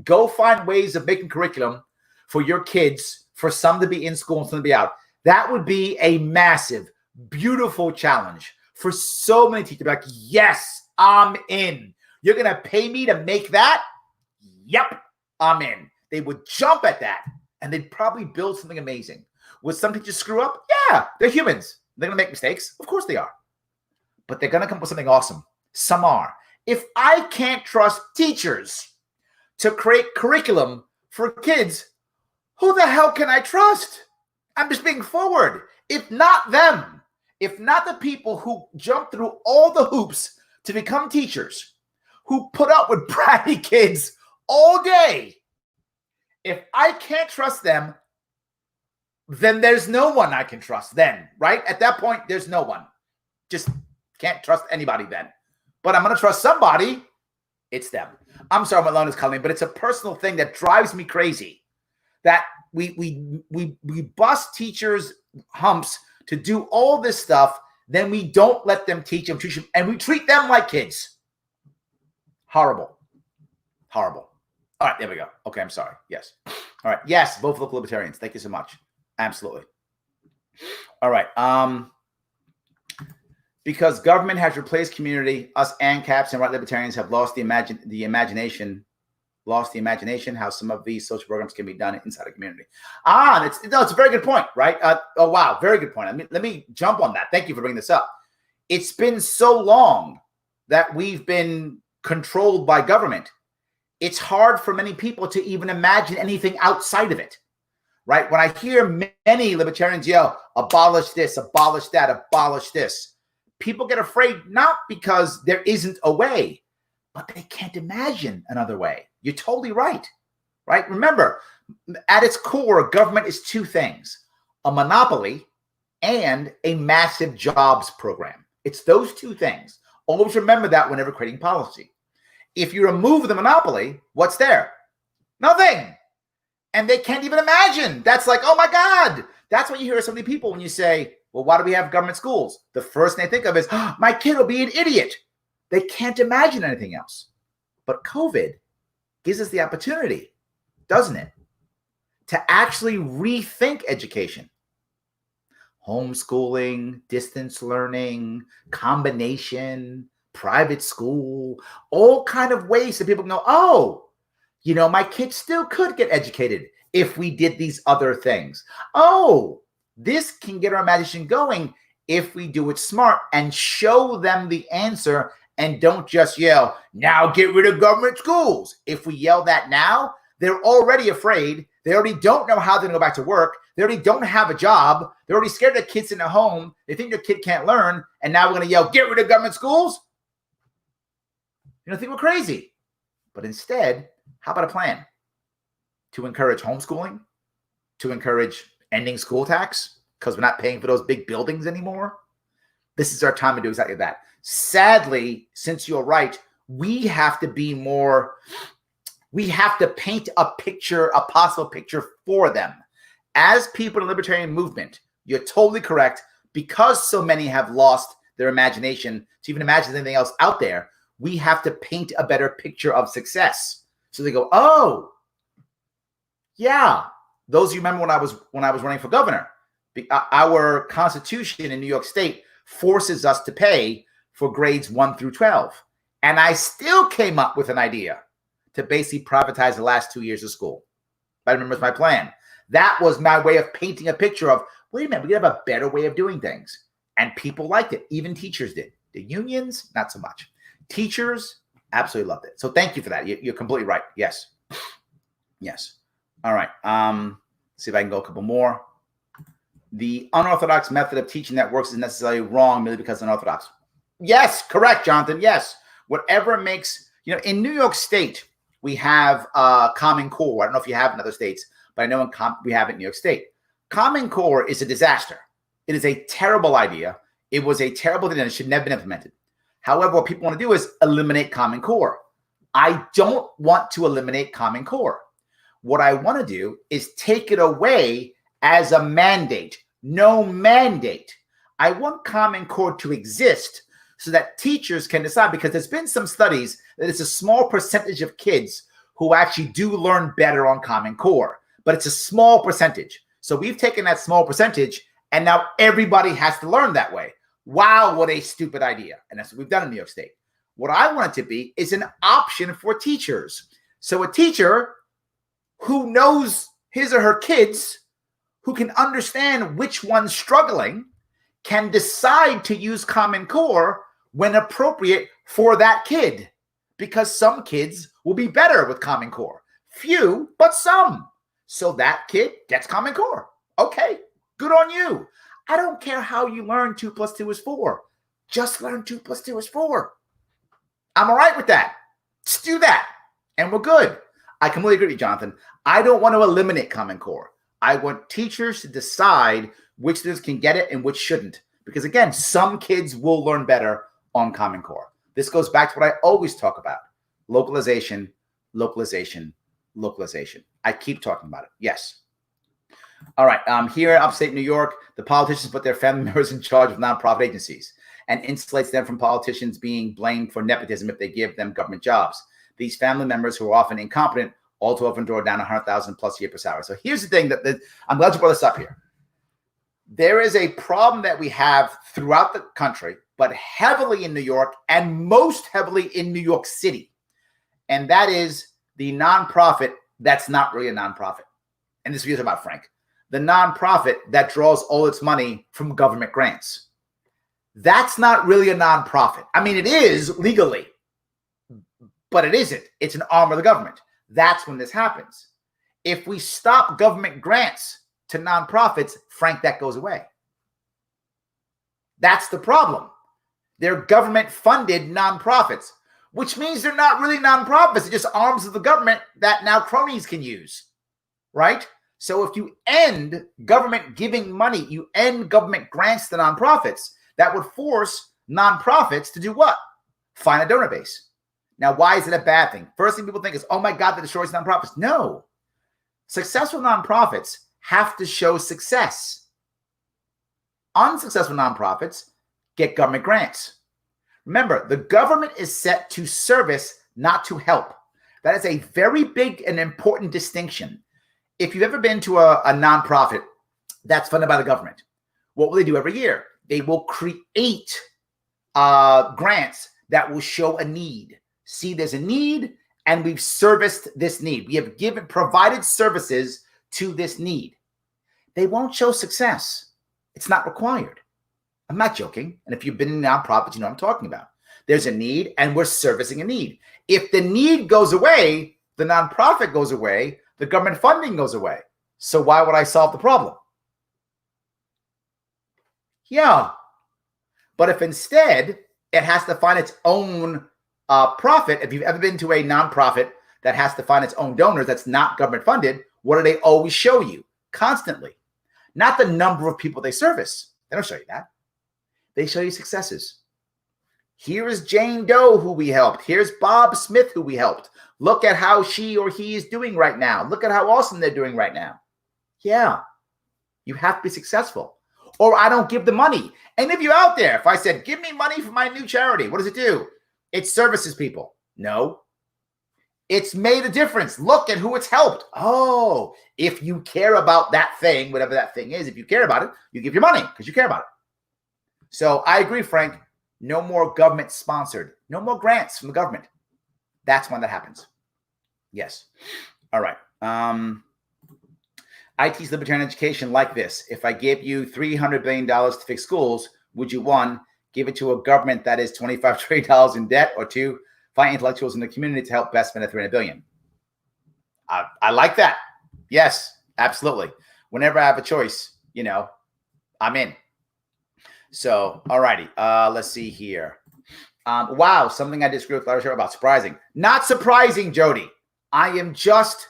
go find ways of making curriculum for your kids, for some to be in school and some to be out? That would be a massive, beautiful challenge for so many teachers. Like, yes, I'm in. You're going to pay me to make that? Yep, I'm in. They would jump at that, and they'd probably build something amazing. Would some teachers screw up? Yeah, they're humans. They're going to make mistakes. Of course they are. But they're going to come up with something awesome. Some are. If I can't trust teachers to create curriculum for kids, who the hell can I trust? I'm just being forward. If not them, if not the people who jump through all the hoops to become teachers, who put up with bratty kids all day, if I can't trust them, then there's no one I can trust then, right? At that point, there's no one. Just can't trust anybody then. But I'm going to trust somebody. It's them. I'm sorry, my line is calling, but it's a personal thing that drives me crazy. That we bust teachers' humps to do all this stuff, then we don't let them teach them, and we treat them like kids. Horrible. Horrible. All right, there we go. Okay, I'm sorry. Yes. All right. Yes, both local libertarians. Thank you so much. Absolutely. All right. because government has replaced community. Us ANCAPs and right libertarians have lost the imagination how some of these social programs can be done inside a community. It's a very good point, right? Oh, wow. Very good point. Let me jump on that. Thank you for bringing this up. It's been so long that we've been controlled by government. It's hard for many people to even imagine anything outside of it, right? When I hear many libertarians yell, abolish this, abolish that, abolish this, people get afraid, not because there isn't a way, but they can't imagine another way. You're totally right? Remember, at its core, government is two things: a monopoly and a massive jobs program. It's those two things. Always remember that whenever creating policy. If you remove the monopoly, what's there? Nothing. And they can't even imagine. That's like, oh my God. That's what you hear of so many people when you say, well, why do we have government schools? The first thing they think of is, oh, my kid will be an idiot. They can't imagine anything else. But COVID gives us the opportunity, doesn't it, to actually rethink education. Homeschooling, distance learning, combination, private school, all kind of ways that people can go, oh, my kid still could get educated if we did these other things. Oh, this can get our imagination going if we do it smart and show them the answer and don't just yell, now get rid of government schools. If we yell that now, they're already afraid. They already don't know how they're going to go back to work. They already don't have a job. They're already scared their kids in the home. They think their kid can't learn. And now we're going to yell, get rid of government schools? Think we're crazy. But instead, how about a plan to encourage homeschooling, to encourage ending school tax because we're not paying for those big buildings anymore? This is our time to do exactly that. Sadly, since you're right, we have to be more, we have to paint a picture, a possible picture for them. As people in the libertarian movement, you're totally correct. Because so many have lost their imagination to even imagine anything else out there, we have to paint a better picture of success. So they go, oh, yeah. Those of you remember when I was running for governor, our Constitution in New York State forces us to pay for grades 1 through 12. And I still came up with an idea to basically privatize the last 2 years of school. I remember it's my plan. That was my way of painting a picture of, wait a minute, we have a better way of doing things. And people liked it. Even teachers did. The unions, not so much. Teachers absolutely loved it. So thank you for that. You're completely right. Yes. Yes. All right. See if I can go a couple more. The unorthodox method of teaching that works is necessarily wrong merely because it's unorthodox. Yes, correct, Jonathan. Yes. Whatever makes, in New York State, we have Common Core. I don't know if you have in other states, but I know we have it in New York State. Common Core is a disaster. It is a terrible idea. It was a terrible thing and it should never have been implemented. However, what people want to do is eliminate Common Core. I don't want to eliminate Common Core. What I want to do is take it away as a mandate. No mandate. I want Common Core to exist so that teachers can decide, because there's been some studies that it's a small percentage of kids who actually do learn better on Common Core, but it's a small percentage. So we've taken that small percentage and now everybody has to learn that way. Wow, what a stupid idea. And that's what we've done in New York State. What I want it to be is an option for teachers. So a teacher who knows his or her kids, who can understand which one's struggling, can decide to use Common Core when appropriate for that kid. Because some kids will be better with Common Core. Few, but some. So that kid gets Common Core. Okay, good on you. I don't care how you learn 2 + 2 is 4. Just learn 2 + 2 is 4. I'm all right with that. Just do that. And we're good. I completely agree with you, Jonathan. I don't want to eliminate Common Core. I want teachers to decide which students can get it and which shouldn't. Because again, some kids will learn better on Common Core. This goes back to what I always talk about. Localization, localization, localization. I keep talking about it. Yes. All right. Here in upstate New York, the politicians put their family members in charge of nonprofit agencies and insulates them from politicians being blamed for nepotism if they give them government jobs. These family members, who are often incompetent, all too often draw down $100,000+ a year per salary. So here's the thing that I'm glad you brought this up here. there is a problem that we have throughout the country, but heavily in New York and most heavily in New York City. And that is the nonprofit that's not really a nonprofit. And this is about Frank. The nonprofit that draws all its money from government grants. That's not really a nonprofit. I mean, it is legally, but it isn't. It's an arm of the government. That's when this happens. If we stop government grants to nonprofits, Frank, that goes away. That's the problem. They're government-funded nonprofits, which means they're not really nonprofits. They're just arms of the government that now cronies can use, right? So if you end government giving money, you end government grants to nonprofits, that would force nonprofits to do what? Find a donor base. Now, why is it a bad thing? First thing people think is, oh my God, that destroys nonprofits. No. Successful nonprofits have to show success. Unsuccessful nonprofits get government grants. Remember, the government is set to service, not to help. That is a very big and important distinction. If you've ever been to a nonprofit that's funded by the government, what will they do every year? They will create grants that will show a need. See, there's a need, and we've serviced this need. We have provided services to this need. They won't show success. It's not required. I'm not joking. And if you've been in nonprofits, you know what I'm talking about. There's a need, and we're servicing a need. If the need goes away, the nonprofit goes away, the government funding goes away. So why would I solve the problem? Yeah. But if instead it has to find its own profit, if you've ever been to a nonprofit that has to find its own donors that's not government funded, what do they always show you? Constantly. Not the number of people they service. They don't show you that. They show you successes. Here is Jane Doe, who we helped. Here's Bob Smith, who we helped. Look at how she or he is doing right now. Look at how awesome they're doing right now. Yeah. You have to be successful. Or I don't give the money. And if you're out there, if I said, give me money for my new charity, what does it do? It services people. No. It's made a difference. Look at who it's helped. Oh, if you care about that thing, whatever that thing is, if you care about it, you give your money because you care about it. So I agree, Frank. No more government sponsored. No more grants from the government. That's when that happens. Yes. All right. I teach libertarian education like this. If I gave you $300 billion to fix schools, would you, one, give it to a government that is $25 trillion in debt, or two, find intellectuals in the community to help best spend $300 billion? I like that. Yes, absolutely. Whenever I have a choice, you know, I'm in. So, all righty. Let's see here. Wow, something I disagree with Larry Sharpe about. Surprising. Not surprising, Jody. I am just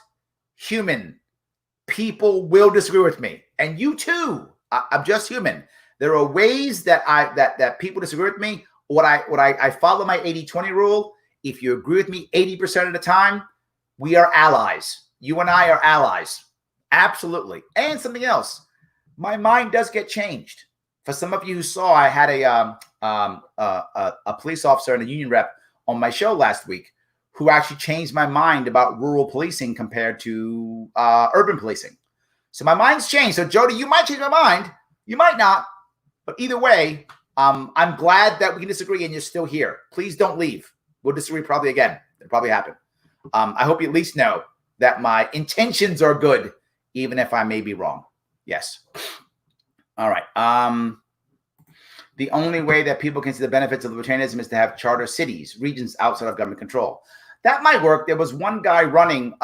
human. People will disagree with me, and you too. I'm just human. There are ways that that people disagree with me. I follow my 80-20 rule. If you agree with me 80% of the time, we are allies. You and I are allies. Absolutely. And something else. My mind does get changed. For some of you who saw, I had a police officer and a union rep on my show last week who actually changed my mind about rural policing compared to urban policing. So my mind's changed. So Jody, you might change my mind. You might not. But either way, I'm glad that we can disagree and you're still here. Please don't leave. We'll disagree probably again. It'll probably happen. I hope you at least know that my intentions are good, even if I may be wrong. Yes. All right. The only way that people can see the benefits of libertarianism is to have charter cities, regions outside of government control. That might work. There was one guy running,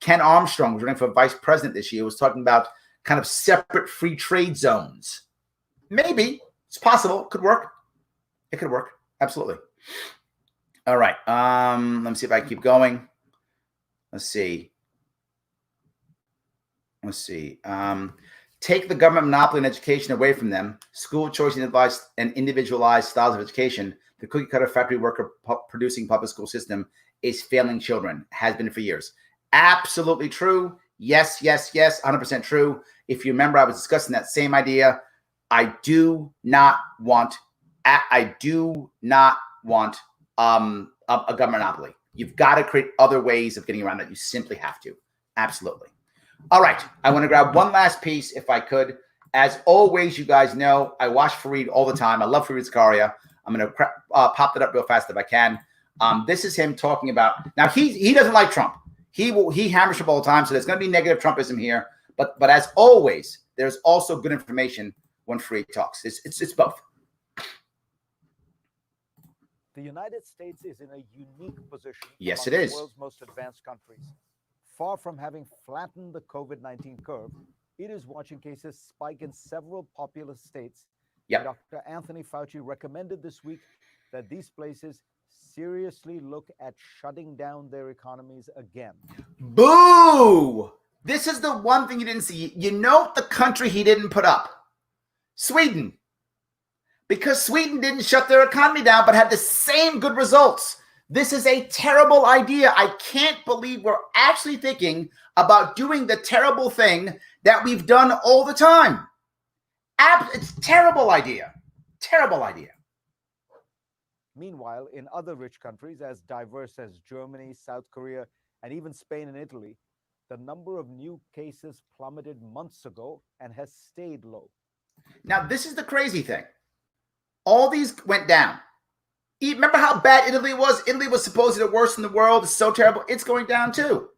Ken Armstrong, was running for vice president this year, was talking about kind of separate free trade zones. Maybe. It's possible. It could work. It could work. Absolutely. All right. Let me see if I can keep going. Let's see. Take the government monopoly in education away from them. School choice and individualized styles of education. The cookie cutter factory worker producing public school system is failing children. Has been for years. Absolutely true. Yes, 100% true. If you remember, I was discussing that same idea. I do not want a government monopoly. You've got to create other ways of getting around it. You simply have to. Absolutely. All right. I want to grab one last piece, if I could, As always, you guys know I watch Fareed all the time. I love Fareed Zakaria. I'm going to pop that up real fast if I can. This is him talking about now. He doesn't like Trump. He hammers Trump all the time. So there's going to be negative Trumpism here. But as always, there's also good information when Fareed talks. It's both. The United States is in a unique position. Yes, among it is. The world's most advanced countries. Far from having flattened the COVID-19 curve, it is watching cases spike in several populous states. Yep. Dr. Anthony Fauci recommended this week that these places seriously look at shutting down their economies again. Boo! This is the one thing you didn't see. You know the country he didn't put up? Sweden. Because Sweden didn't shut their economy down but had the same good results. This is a terrible idea. I can't believe we're actually thinking about doing the terrible thing that we've done all the time. It's a terrible idea. Terrible idea. Meanwhile, in other rich countries as diverse as Germany, South Korea, and even Spain and Italy, the number of new cases plummeted months ago and has stayed low. Now, this is the crazy thing. All these went down. Remember how bad Italy was? Italy was supposedly the worst in the world. It's so terrible. It's going down too.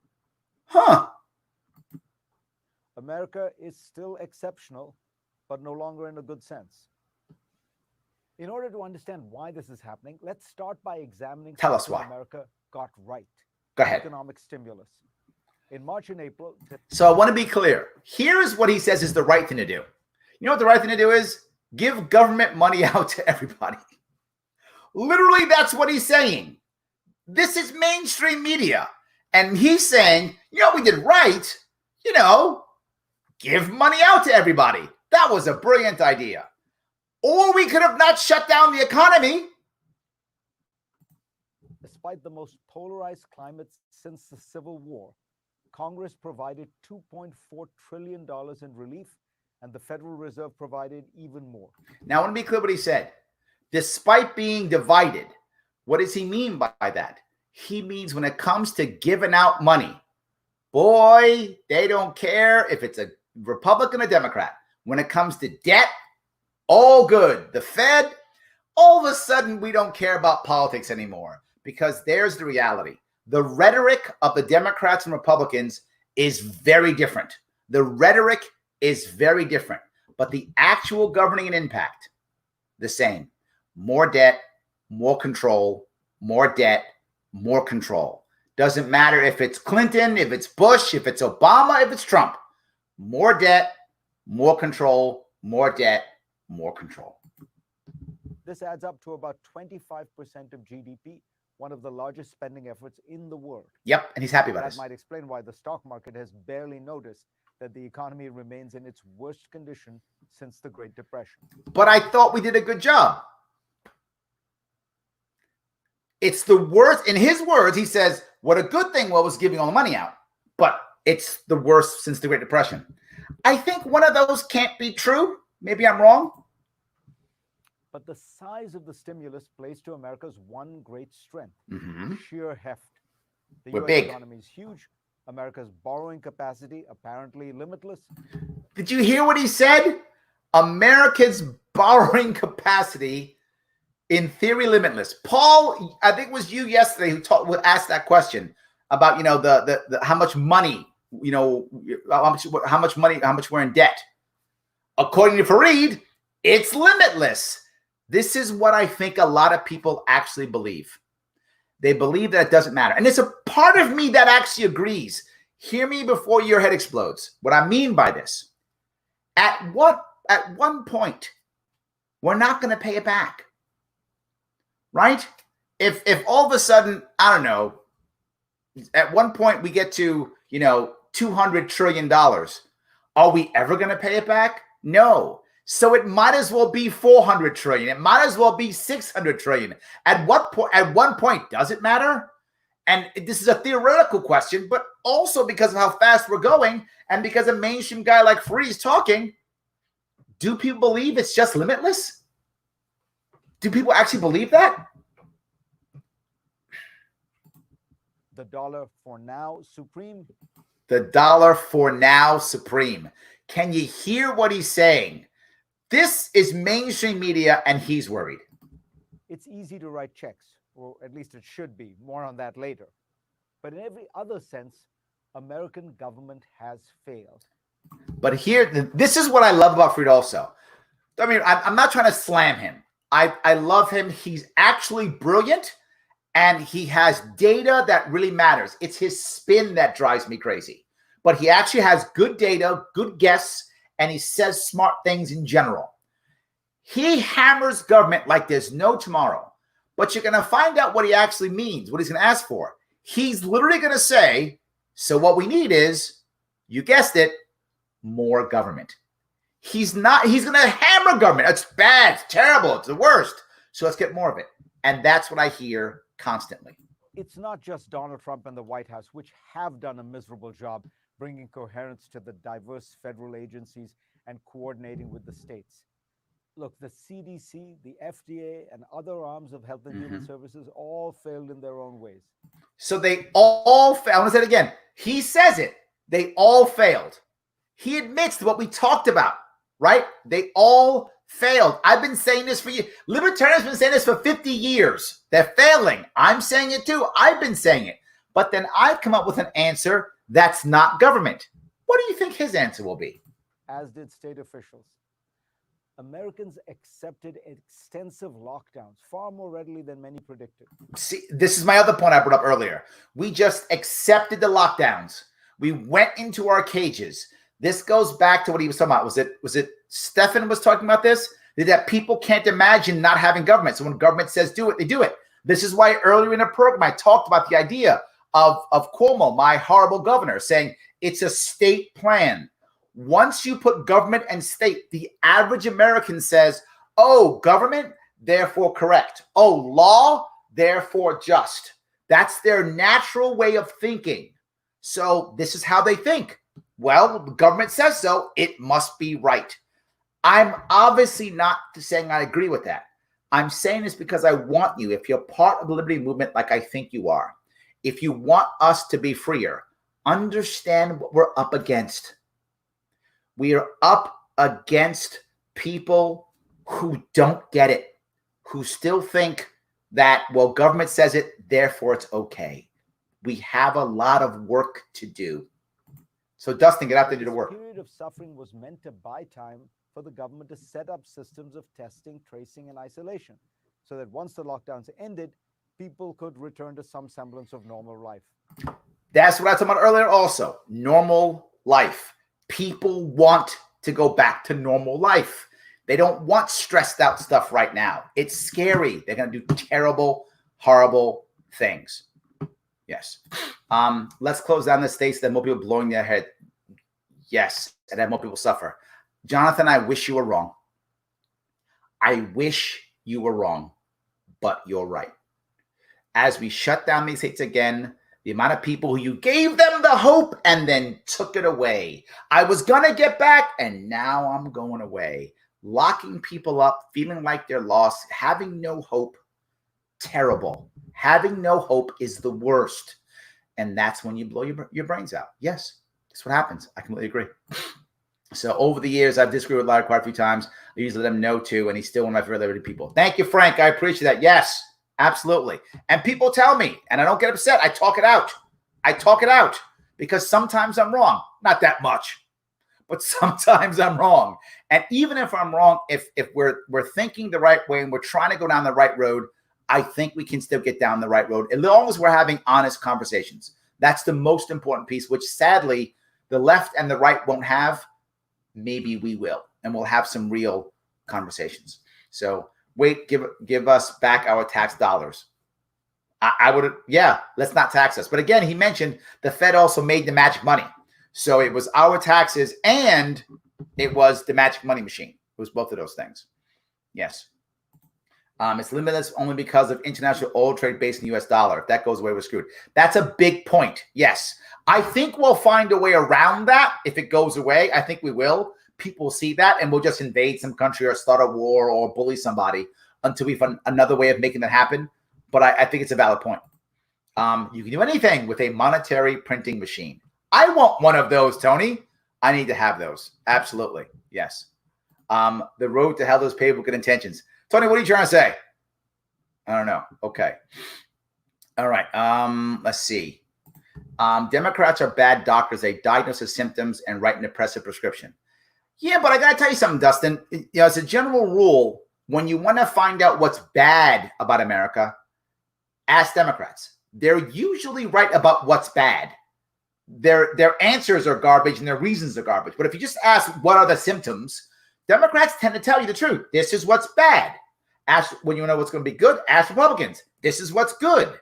Huh. America is still exceptional, but no longer in a good sense. In order to understand why this is happening, let's start by examining Tell us why. America got right. Go ahead. Economic stimulus. In March and April. So I want to be clear. Here's what he says is the right thing to do. You know what the right thing to do is? Give government money out to everybody. Literally, that's what he's saying. This is mainstream media. And he's saying, you know, we did right. You know, give money out to everybody. That was a brilliant idea. Or we could have not shut down the economy. Despite the most polarized climate since the Civil War, Congress provided $2.4 trillion in relief, and the Federal Reserve provided even more. Now, I want to be clear what he said. Despite being divided, what does he mean by that? He means when it comes to giving out money, boy, they don't care if it's a Republican or Democrat. When it comes to debt, all good. The Fed, all of a sudden, we don't care about politics anymore because there's the reality. The rhetoric of the Democrats and Republicans is very different. The rhetoric is very different, but the actual governing and impact, the same. More debt, more control, more debt, more control. Doesn't matter if it's Clinton, if it's Bush, if it's Obama, if it's Trump. More debt, more control, more debt, more control. This adds up to about 25% of GDP, one of the largest spending efforts in the world. Yep, and he's happy about this. That might explain why the stock market has barely noticed that the economy remains in its worst condition since the Great Depression. But I thought we did a good job. It's the worst. In his words, he says, what a good thing was giving all the money out. But it's the worst since the Great Depression. I think one of those can't be true. Maybe I'm wrong. But the size of the stimulus plays to America's one great strength, Mm-hmm. sheer heft. The We're US big. economy is huge. America's borrowing capacity apparently limitless. Did you hear what he said? America's borrowing capacity, in theory, limitless. Paul, I think it was you yesterday who asked that question about, you know, the how much money, you know, how much money, how much we're in debt. According to Fareed, it's limitless. This is what I think a lot of people actually believe. They believe that it doesn't matter. And there's a part of me that actually agrees. Hear me before your head explodes. What I mean by this, at one point, we're not going to pay it back. Right? If all of a sudden, I don't know, at one point we get to, you know, $200 trillion, are we ever going to pay it back? No. So it might as well be 400 trillion. It might as well be 600 trillion. At one point, does it matter? And this is a theoretical question, but also because of how fast we're going and because a mainstream guy like Fareed is talking, do people believe it's just limitless? Do people actually believe that? The dollar for now supreme, The dollar for now supreme. Can you hear what he's saying? This is mainstream media, and he's worried. It's easy to write checks, or at least it should be. More on that later. But in every other sense, American government has failed. But here, this is what I love about Fried also. I mean, I'm not trying to slam him. I love him. He's actually brilliant, and he has data that really matters. It's his spin that drives me crazy. But he actually has good data, good guesses, and he says smart things in general. He hammers government like there's no tomorrow. But you're going to find out what he actually means, what he's going to ask for. He's literally going to say, so what we need is, you guessed it, more government. He's going to hammer government. It's bad. It's terrible. It's the worst. So let's get more of it. And that's what I hear constantly. It's not just Donald Trump and the White House, which have done a miserable job bringing coherence to the diverse federal agencies and coordinating with the states. Look, the CDC, the FDA, and other arms of health and human services all failed in their own ways. So they all failed. I want to say it again. He says it. They all failed. He admits to what we talked about, right? They all failed. I've been saying this for years. Libertarians have been saying this for 50 years. They're failing. I'm saying it too. I've been saying it. But then I've come up with an answer that's not government. What do you think his answer will be? As did state officials. Americans accepted extensive lockdowns far more readily than many predicted. See, this is my other point I brought up earlier. We just accepted the lockdowns. We went into our cages. This goes back to what he was talking about. Was it Stefan was talking about this? That people can't imagine not having government. So when government says do it, they do it. This is why earlier in the program I talked about the idea of Cuomo, my horrible governor, saying it's a state plan. Once you put government and state, the average American says, oh, government, therefore correct. Oh, law, therefore just. That's their natural way of thinking. So this is how they think. Well, the government says so. It must be right. I'm obviously not saying I agree with that. I'm saying this because I want you, if you're part of the liberty movement like I think you are, if you want us to be freer, understand what we're up against. We are up against people who don't get it, who still think that, well, government says it, therefore it's okay. We have a lot of work to do. So, Dustin, get out there and do the work. This period of suffering was meant to buy time for the government to set up systems of testing, tracing, and isolation, so that once the lockdowns ended, people could return to some semblance of normal life. That's what I talked about earlier also. Normal life. People want to go back to normal life. They don't want stressed out stuff right now. It's scary. They're going to do terrible, horrible things. Yes. Let's close down the states that more people blowing their head. Yes. And that more people suffer. Jonathan, I wish you were wrong. I wish you were wrong, but you're right. As we shut down these states again, the amount of people who you gave them the hope and then took it away. I was going to get back and now I'm going away. Locking people up, feeling like they're lost, having no hope. Terrible. Having no hope is the worst. And that's when you blow your brains out. Yes, that's what happens. I completely agree. So over the years, I've disagreed with Larry quite a few times. I usually let him know too, and he's still one of my favorite liberty people. Thank you, Frank. I appreciate that. Yes. Absolutely. And people tell me, and I don't get upset. I talk it out. I talk it out because sometimes I'm wrong. Not that much, but sometimes I'm wrong. And even if I'm wrong, if we're thinking the right way and we're trying to go down the right road, I think we can still get down the right road as long as we're having honest conversations. That's the most important piece, which sadly the left and the right won't have. Maybe we will, and we'll have some real conversations. So wait, give us back our tax dollars. I would, yeah, let's not tax us. But again, he mentioned the Fed also made the magic money. So it was our taxes and it was the magic money machine. It was both of those things. Yes. It's limitless only because of international oil trade based in the US dollar. If that goes away, we're screwed. That's a big point. Yes. I think we'll find a way around that. If it goes away, I think we will. People see that and we'll just invade some country or start a war or bully somebody until we find another way of making that happen. But I think it's a valid point. You can do anything with a monetary printing machine. I want one of those, Tony. I need to have those. Absolutely. Yes. The road to hell is paved with good intentions. Tony, what are you trying to say? I don't know. Okay. All right. Let's see. Democrats are bad doctors. They diagnose the symptoms and write an oppressive prescription. Yeah, but I got to tell you something, Dustin. As a general rule, when you want to find out what's bad about America, ask Democrats. They're usually right about what's bad. Their answers are garbage and their reasons are garbage. But if you just ask what are the symptoms, Democrats tend to tell you the truth. This is what's bad. Ask when you know what's going to be good. Ask Republicans. This is what's good.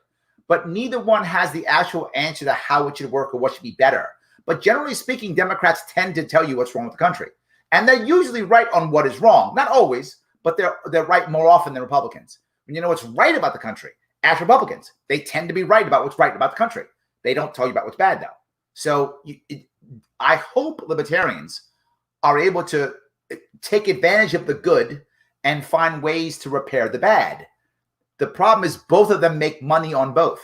But neither one has the actual answer to how it should work or what should be better. But generally speaking, Democrats tend to tell you what's wrong with the country. And they're usually right on what is wrong. Not always, but they're right more often than Republicans. When you know what's right about the country, ask Republicans. They tend to be right about what's right about the country. They don't tell you about what's bad, though. So I hope libertarians are able to take advantage of the good and find ways to repair the bad. The problem is both of them make money on both,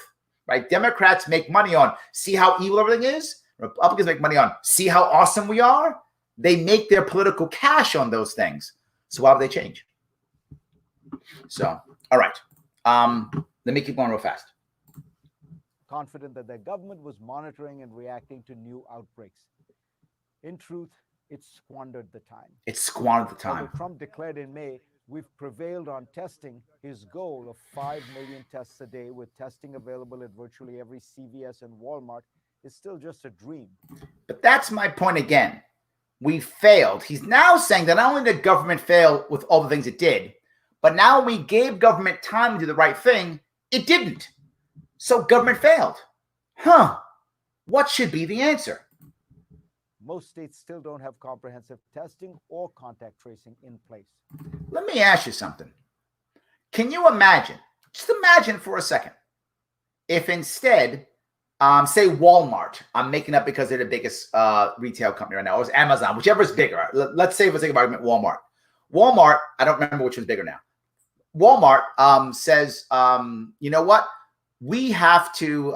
right? Democrats make money on see how evil everything is. Republicans make money on see how awesome we are. They make their political cash on those things. So why would they change? So, all right. Let me keep going real fast. Confident that their government was monitoring and reacting to new outbreaks. In truth, it squandered the time. It squandered the time. Although Trump declared in May, we've prevailed on testing, his goal of 5 million tests a day with testing available at virtually every CVS and Walmart is still just a dream. But that's my point again. We failed. He's now saying that not only did government fail with all the things it did, but now we gave government time to do the right thing, it didn't. So government failed. What should be the answer? Most states still don't have comprehensive testing or contact tracing in place. Let me ask you something. Can you imagine, just imagine for a second, if instead, say Walmart, I'm making up because they're the biggest retail company right now, or it's Amazon, whichever is bigger. Let's say for the sake of argument, Walmart. Walmart, I don't remember which one's bigger now. Walmart says, you know what? We have to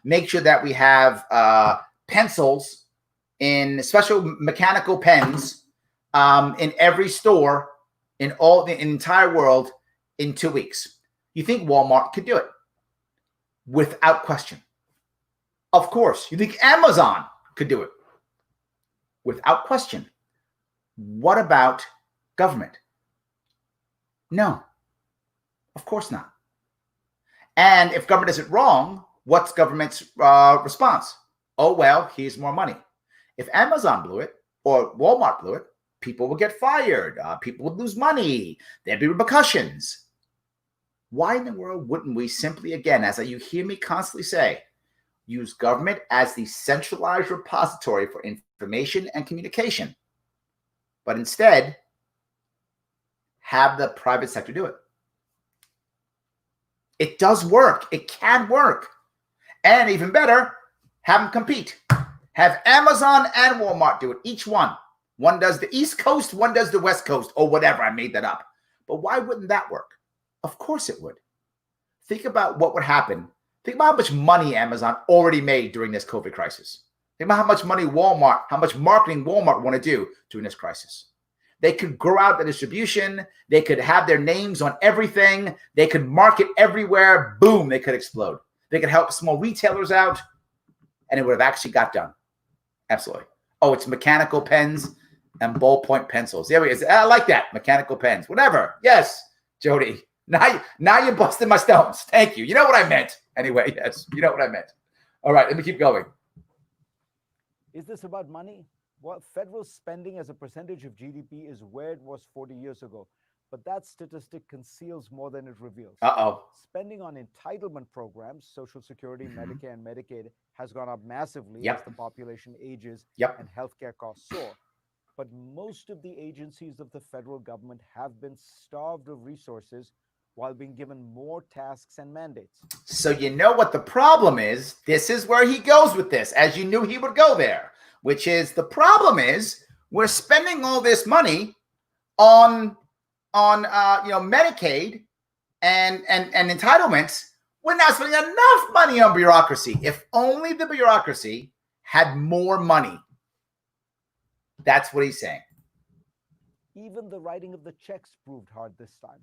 make sure that we have pencils in special mechanical pens in every store in all the entire world in 2 weeks. You think Walmart could do it? Without question. Of course. You think Amazon could do it? Without question. What about government? No. Of course not. And if government does it wrong, what's government's response? Oh, well, here's more money. If Amazon blew it or Walmart blew it, people would get fired. People would lose money. There'd be repercussions. Why in the world wouldn't we simply, again, as you hear me constantly say, use government as the centralized repository for information and communication, but instead have the private sector do it? It does work. It can work. And even better, have them compete. Have Amazon and Walmart do it, each one. One does the East Coast, one does the West Coast, or whatever. I made that up. But why wouldn't that work? Of course it would. Think about what would happen. Think about how much money Amazon already made during this COVID crisis. Think about how much money Walmart, how much marketing Walmart want to do during this crisis. They could grow out the distribution. They could have their names on everything. They could market everywhere. Boom, they could explode. They could help small retailers out, and it would have actually got done. Absolutely. Oh, it's mechanical pens and ballpoint pencils. There we go. I like that. Mechanical pens. Whatever. Yes, Jody. Now you're busting my stones. Thank you. You know what I meant. Anyway, yes. You know what I meant. All right, let me keep going. Is this about money? Well, federal spending as a percentage of GDP is where it was 40 years ago, but that statistic conceals more than it reveals. Spending on entitlement programs, Social Security, Medicare, and Medicaid has gone up massively as the population ages and healthcare costs soar. But most of the agencies of the federal government have been starved of resources while being given more tasks and mandates. So you know what the problem is? This is where he goes with this, as you knew he would go there, which is the problem is we're spending all this money on Medicaid and entitlements We're not spending enough money on bureaucracy. If only the bureaucracy had more money. That's what he's saying. Even the writing of the checks proved hard this time.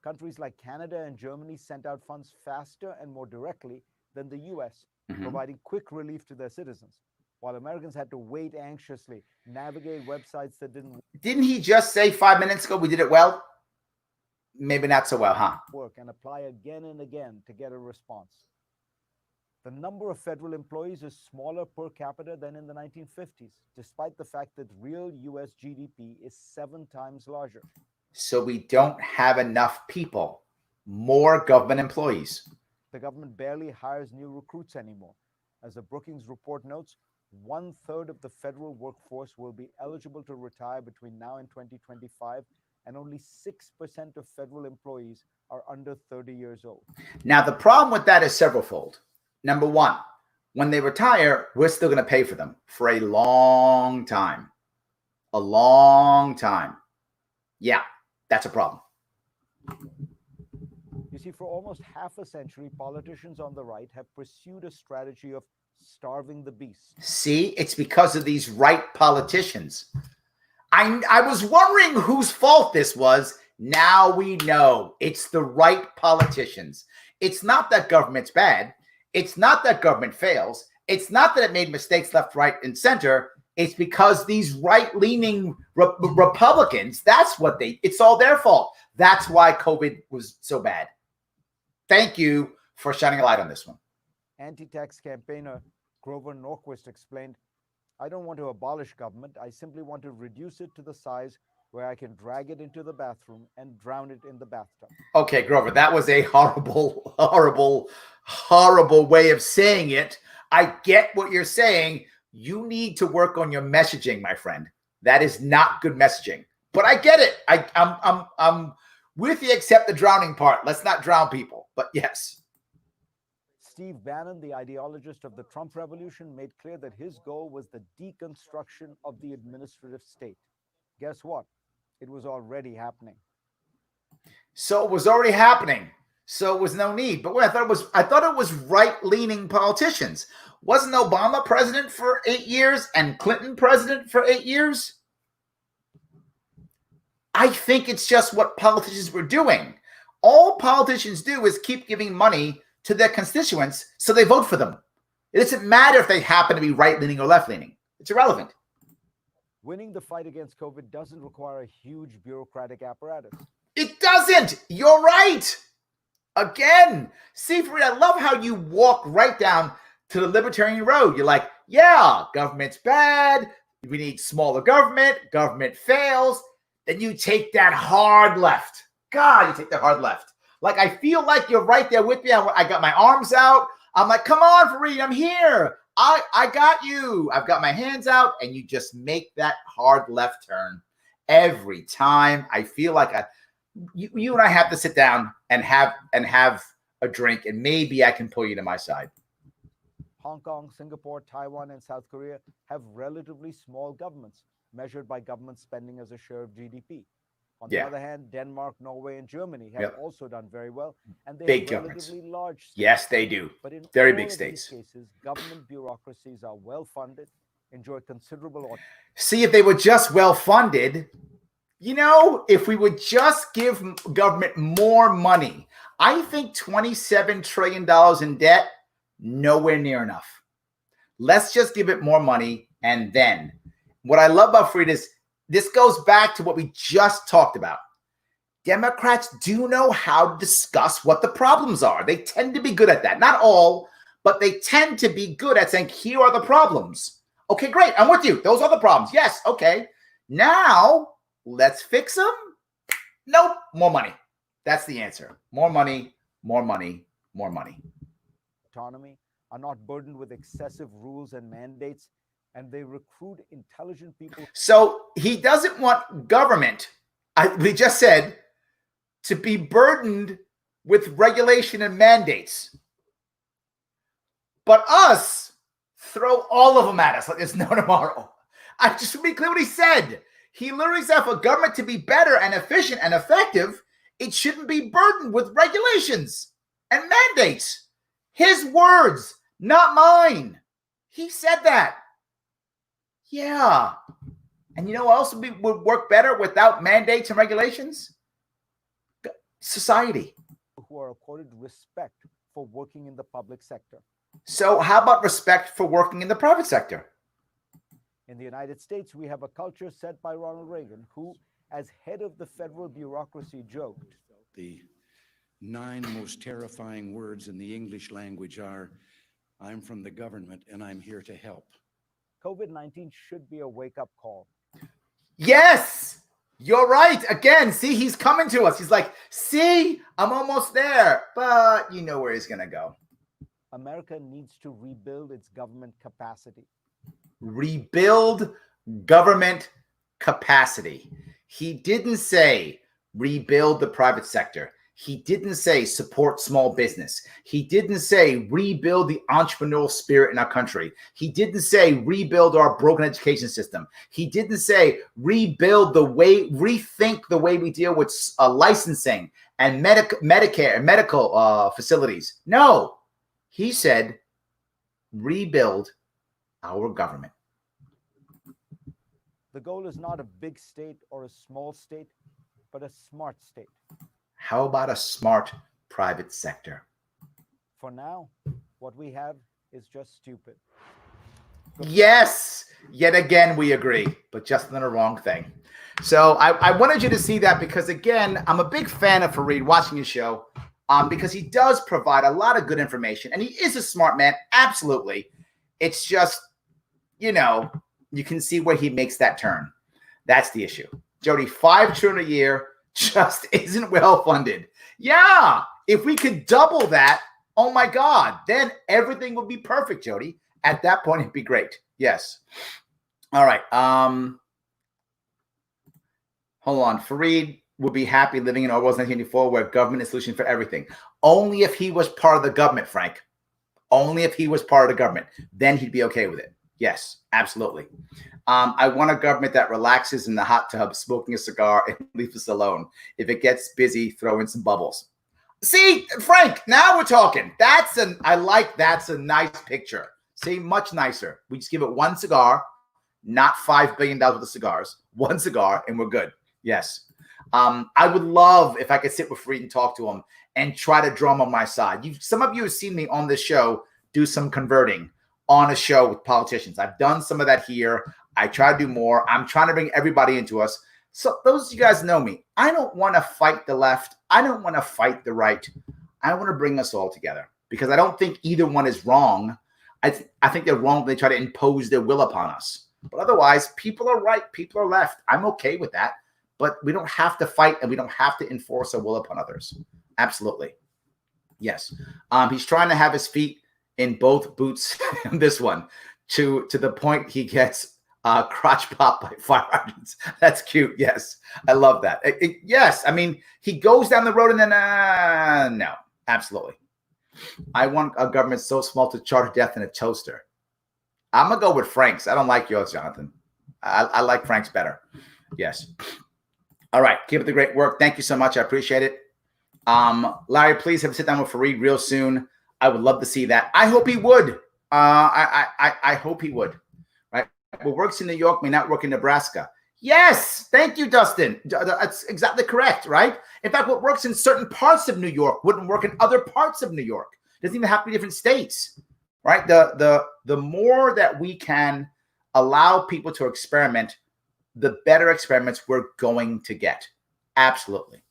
Countries like Canada and Germany sent out funds faster and more directly than the US, providing quick relief to their citizens, while Americans had to wait anxiously, navigate websites that didn't he just say 5 minutes ago we did it well? Maybe not so well, huh? Work and apply again and again to get a response. The number of federal employees is smaller per capita than in the 1950s, despite the fact that real US GDP is 7 times larger. So we don't have enough people, more government employees. The government barely hires new recruits anymore. As the Brookings report notes, 1/3 of the federal workforce will be eligible to retire between now and 2025, and only 6% of federal employees are under 30 years old. Now, the problem with that is severalfold. Number one, when they retire, we're still going to pay for them for a long time. A long time. Yeah, that's a problem. You see, for almost half a century, politicians on the right have pursued a strategy of starving the beast. See, it's because of these right politicians. I was wondering whose fault this was. Now we know it's the right politicians. It's not that government's bad. It's not that government fails. It's not that it made mistakes left, right, and center. It's because these right-leaning Republicans, it's all their fault. That's why COVID was so bad. Thank you for shining a light on this one. Anti-tax campaigner Grover Norquist explained, "I don't want to abolish government. I simply want to reduce it to the size where I can drag it into the bathroom and drown it in the bathtub." Okay, Grover, that was a horrible, horrible, horrible way of saying it. I get what you're saying. You need to work on your messaging, my friend. That is not good messaging. But I get it. I'm with you, except the drowning part. Let's not drown people. But yes. Steve Bannon, the ideologist of the Trump revolution, made clear that his goal was the deconstruction of the administrative state. Guess what? It was already happening. So it was already happening. So it was no need. But I thought it was right-leaning politicians. Wasn't Obama president for 8 years and Clinton president for 8 years? I think it's just what politicians were doing. All politicians do is keep giving money to their constituents so they vote for them. It doesn't matter if they happen to be right-leaning or left-leaning. It's irrelevant. Winning the fight against COVID doesn't require a huge bureaucratic apparatus. It doesn't. You're right. Again, see, Fareed, I love how you walk right down to the libertarian road. You're like, yeah, government's bad. We need smaller government. Government fails. Then you take that hard left. God, you take the hard left. Like, I feel like you're right there with me. I got my arms out. I'm like, come on, Fareed, I'm here. I got you. I've got my hands out, and you just make that hard left turn every time. I feel like you and I have to sit down and have a drink, and maybe I can pull you to my side. Hong Kong, Singapore, Taiwan, and South Korea have relatively small governments measured by government spending as a share of GDP. On the other hand, Denmark, Norway, and Germany have also done very well, and they big have governments. relatively large states. Yes, they do. But in very all big of states. These cases, government bureaucracies are well funded, enjoy considerable. See, if they were just well funded, if we would just give government more money, I think $27 trillion in debt, nowhere near enough. Let's just give it more money. And then what I love about Fareed is this goes back to what we just talked about. Democrats do know how to discuss what the problems are. They tend to be good at that. Not all, but they tend to be good at saying, here are the problems. Okay, great. I'm with you. Those are the problems. Yes. Okay. Now let's fix them. Nope. More money. That's the answer. More money, more money, more money. Autonomy, are not burdened with excessive rules and mandates, and they recruit intelligent people. So he doesn't want government, we just said, to be burdened with regulation and mandates. But us, throw all of them at us like there's no tomorrow. I just to be clear what he said. He literally said for government to be better and efficient and effective, it shouldn't be burdened with regulations and mandates. His words, not mine. He said that. Yeah. And you know what else would work better without mandates and regulations? Society. Who are accorded respect for working in the public sector. So how about respect for working in the private sector? In the United States, we have a culture set by Ronald Reagan, who, as head of the federal bureaucracy, joked. The 9 most terrifying words in the English language are, I'm from the government and I'm here to help. COVID-19 should be a wake-up call. Yes, you're right. Again, see, he's coming to us. He's like, see, I'm almost there. But you know where he's going to go. America needs to rebuild its government capacity. Rebuild government capacity. He didn't say rebuild the private sector. He didn't say support small business. He didn't say rebuild the entrepreneurial spirit in our country. He didn't say rebuild our broken education system. He didn't say rebuild the way, rethink the way we deal with licensing and Medicare and medical facilities. No, he said rebuild our government. The goal is not a big state or a small state, but a smart state. How about a smart private sector? For now, what we have is just stupid. Yes, yet again we agree, but just on the wrong thing. So I wanted you to see that because, again, I'm a big fan of Fareed watching his show because he does provide a lot of good information, and he is a smart man, absolutely. It's just, you know, you can see where he makes that turn. That's the issue. Jody, $5 trillion a year just isn't well funded. Yeah, if we could double that, oh my God, then everything would be perfect, Jody. At that point, it'd be great. Yes. All right. Hold on. Fareed would be happy living in Orwell's 1984, where government is solution for everything. Only if he was part of the government, Frank. Only if he was part of the government. Then he'd be okay with it. Yes, absolutely. I want a government that relaxes in the hot tub, smoking a cigar, and leaves us alone. If it gets busy, throw in some bubbles. See, Frank, now we're talking. That's a nice picture. See, much nicer. We just give it one cigar, not $5 billion worth of cigars. One cigar, and we're good. Yes. I would love if I could sit with Fareed and talk to him and try to draw him on my side. Some of you have seen me on this show do some converting on a show with politicians. I've done some of that here. I try to do more. I'm trying to bring everybody into us. So those of you guys know me. I don't want to fight the left. I don't want to fight the right. I want to bring us all together because I don't think either one is wrong. I think they're wrong when they try to impose their will upon us. But otherwise, people are right. People are left. I'm okay with that. But we don't have to fight and we don't have to enforce our will upon others. Absolutely. Yes. He's trying to have his feet in both boots in this one to the point he gets crotch popped by fire hydrants. That's cute. Yes. I love that. Yes. I mean, he goes down the road and then, no, absolutely. I want a government so small to charter death in a toaster. I'm going to go with Frank's. I don't like yours, Jonathan. I like Frank's better. Yes. All right. Keep up the great work. Thank you so much. I appreciate it. Larry, please have a sit down with Fareed real soon. I would love to see that. I hope he would. I hope he would. Right? What works in New York may not work in Nebraska. Yes. Thank you, Dustin. That's exactly correct, right? In fact, what works in certain parts of New York wouldn't work in other parts of New York. It doesn't even have to be different states, right? The more that we can allow people to experiment, the better experiments we're going to get. Absolutely.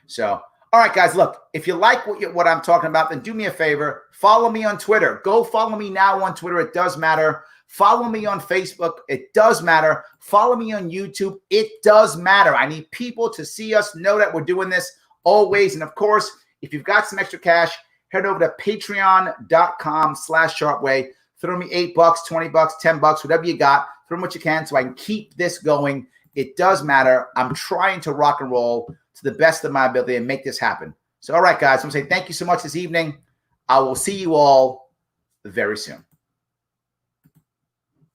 So, all right, guys, look, if you like what I'm talking about, then do me a favor. Follow me on Twitter. Go follow me now on Twitter. It does matter. Follow me on Facebook. It does matter. Follow me on YouTube. It does matter. I need people to see us, know that we're doing this always. And, of course, if you've got some extra cash, head over to patreon.com/SharpeWay. Throw me $8, $20, $10, whatever you got. Throw me what you can so I can keep this going. It does matter. I'm trying to rock and roll to the best of my ability and make this happen. So, all right, guys, I'm going to say thank you so much this evening. I will see you all very soon.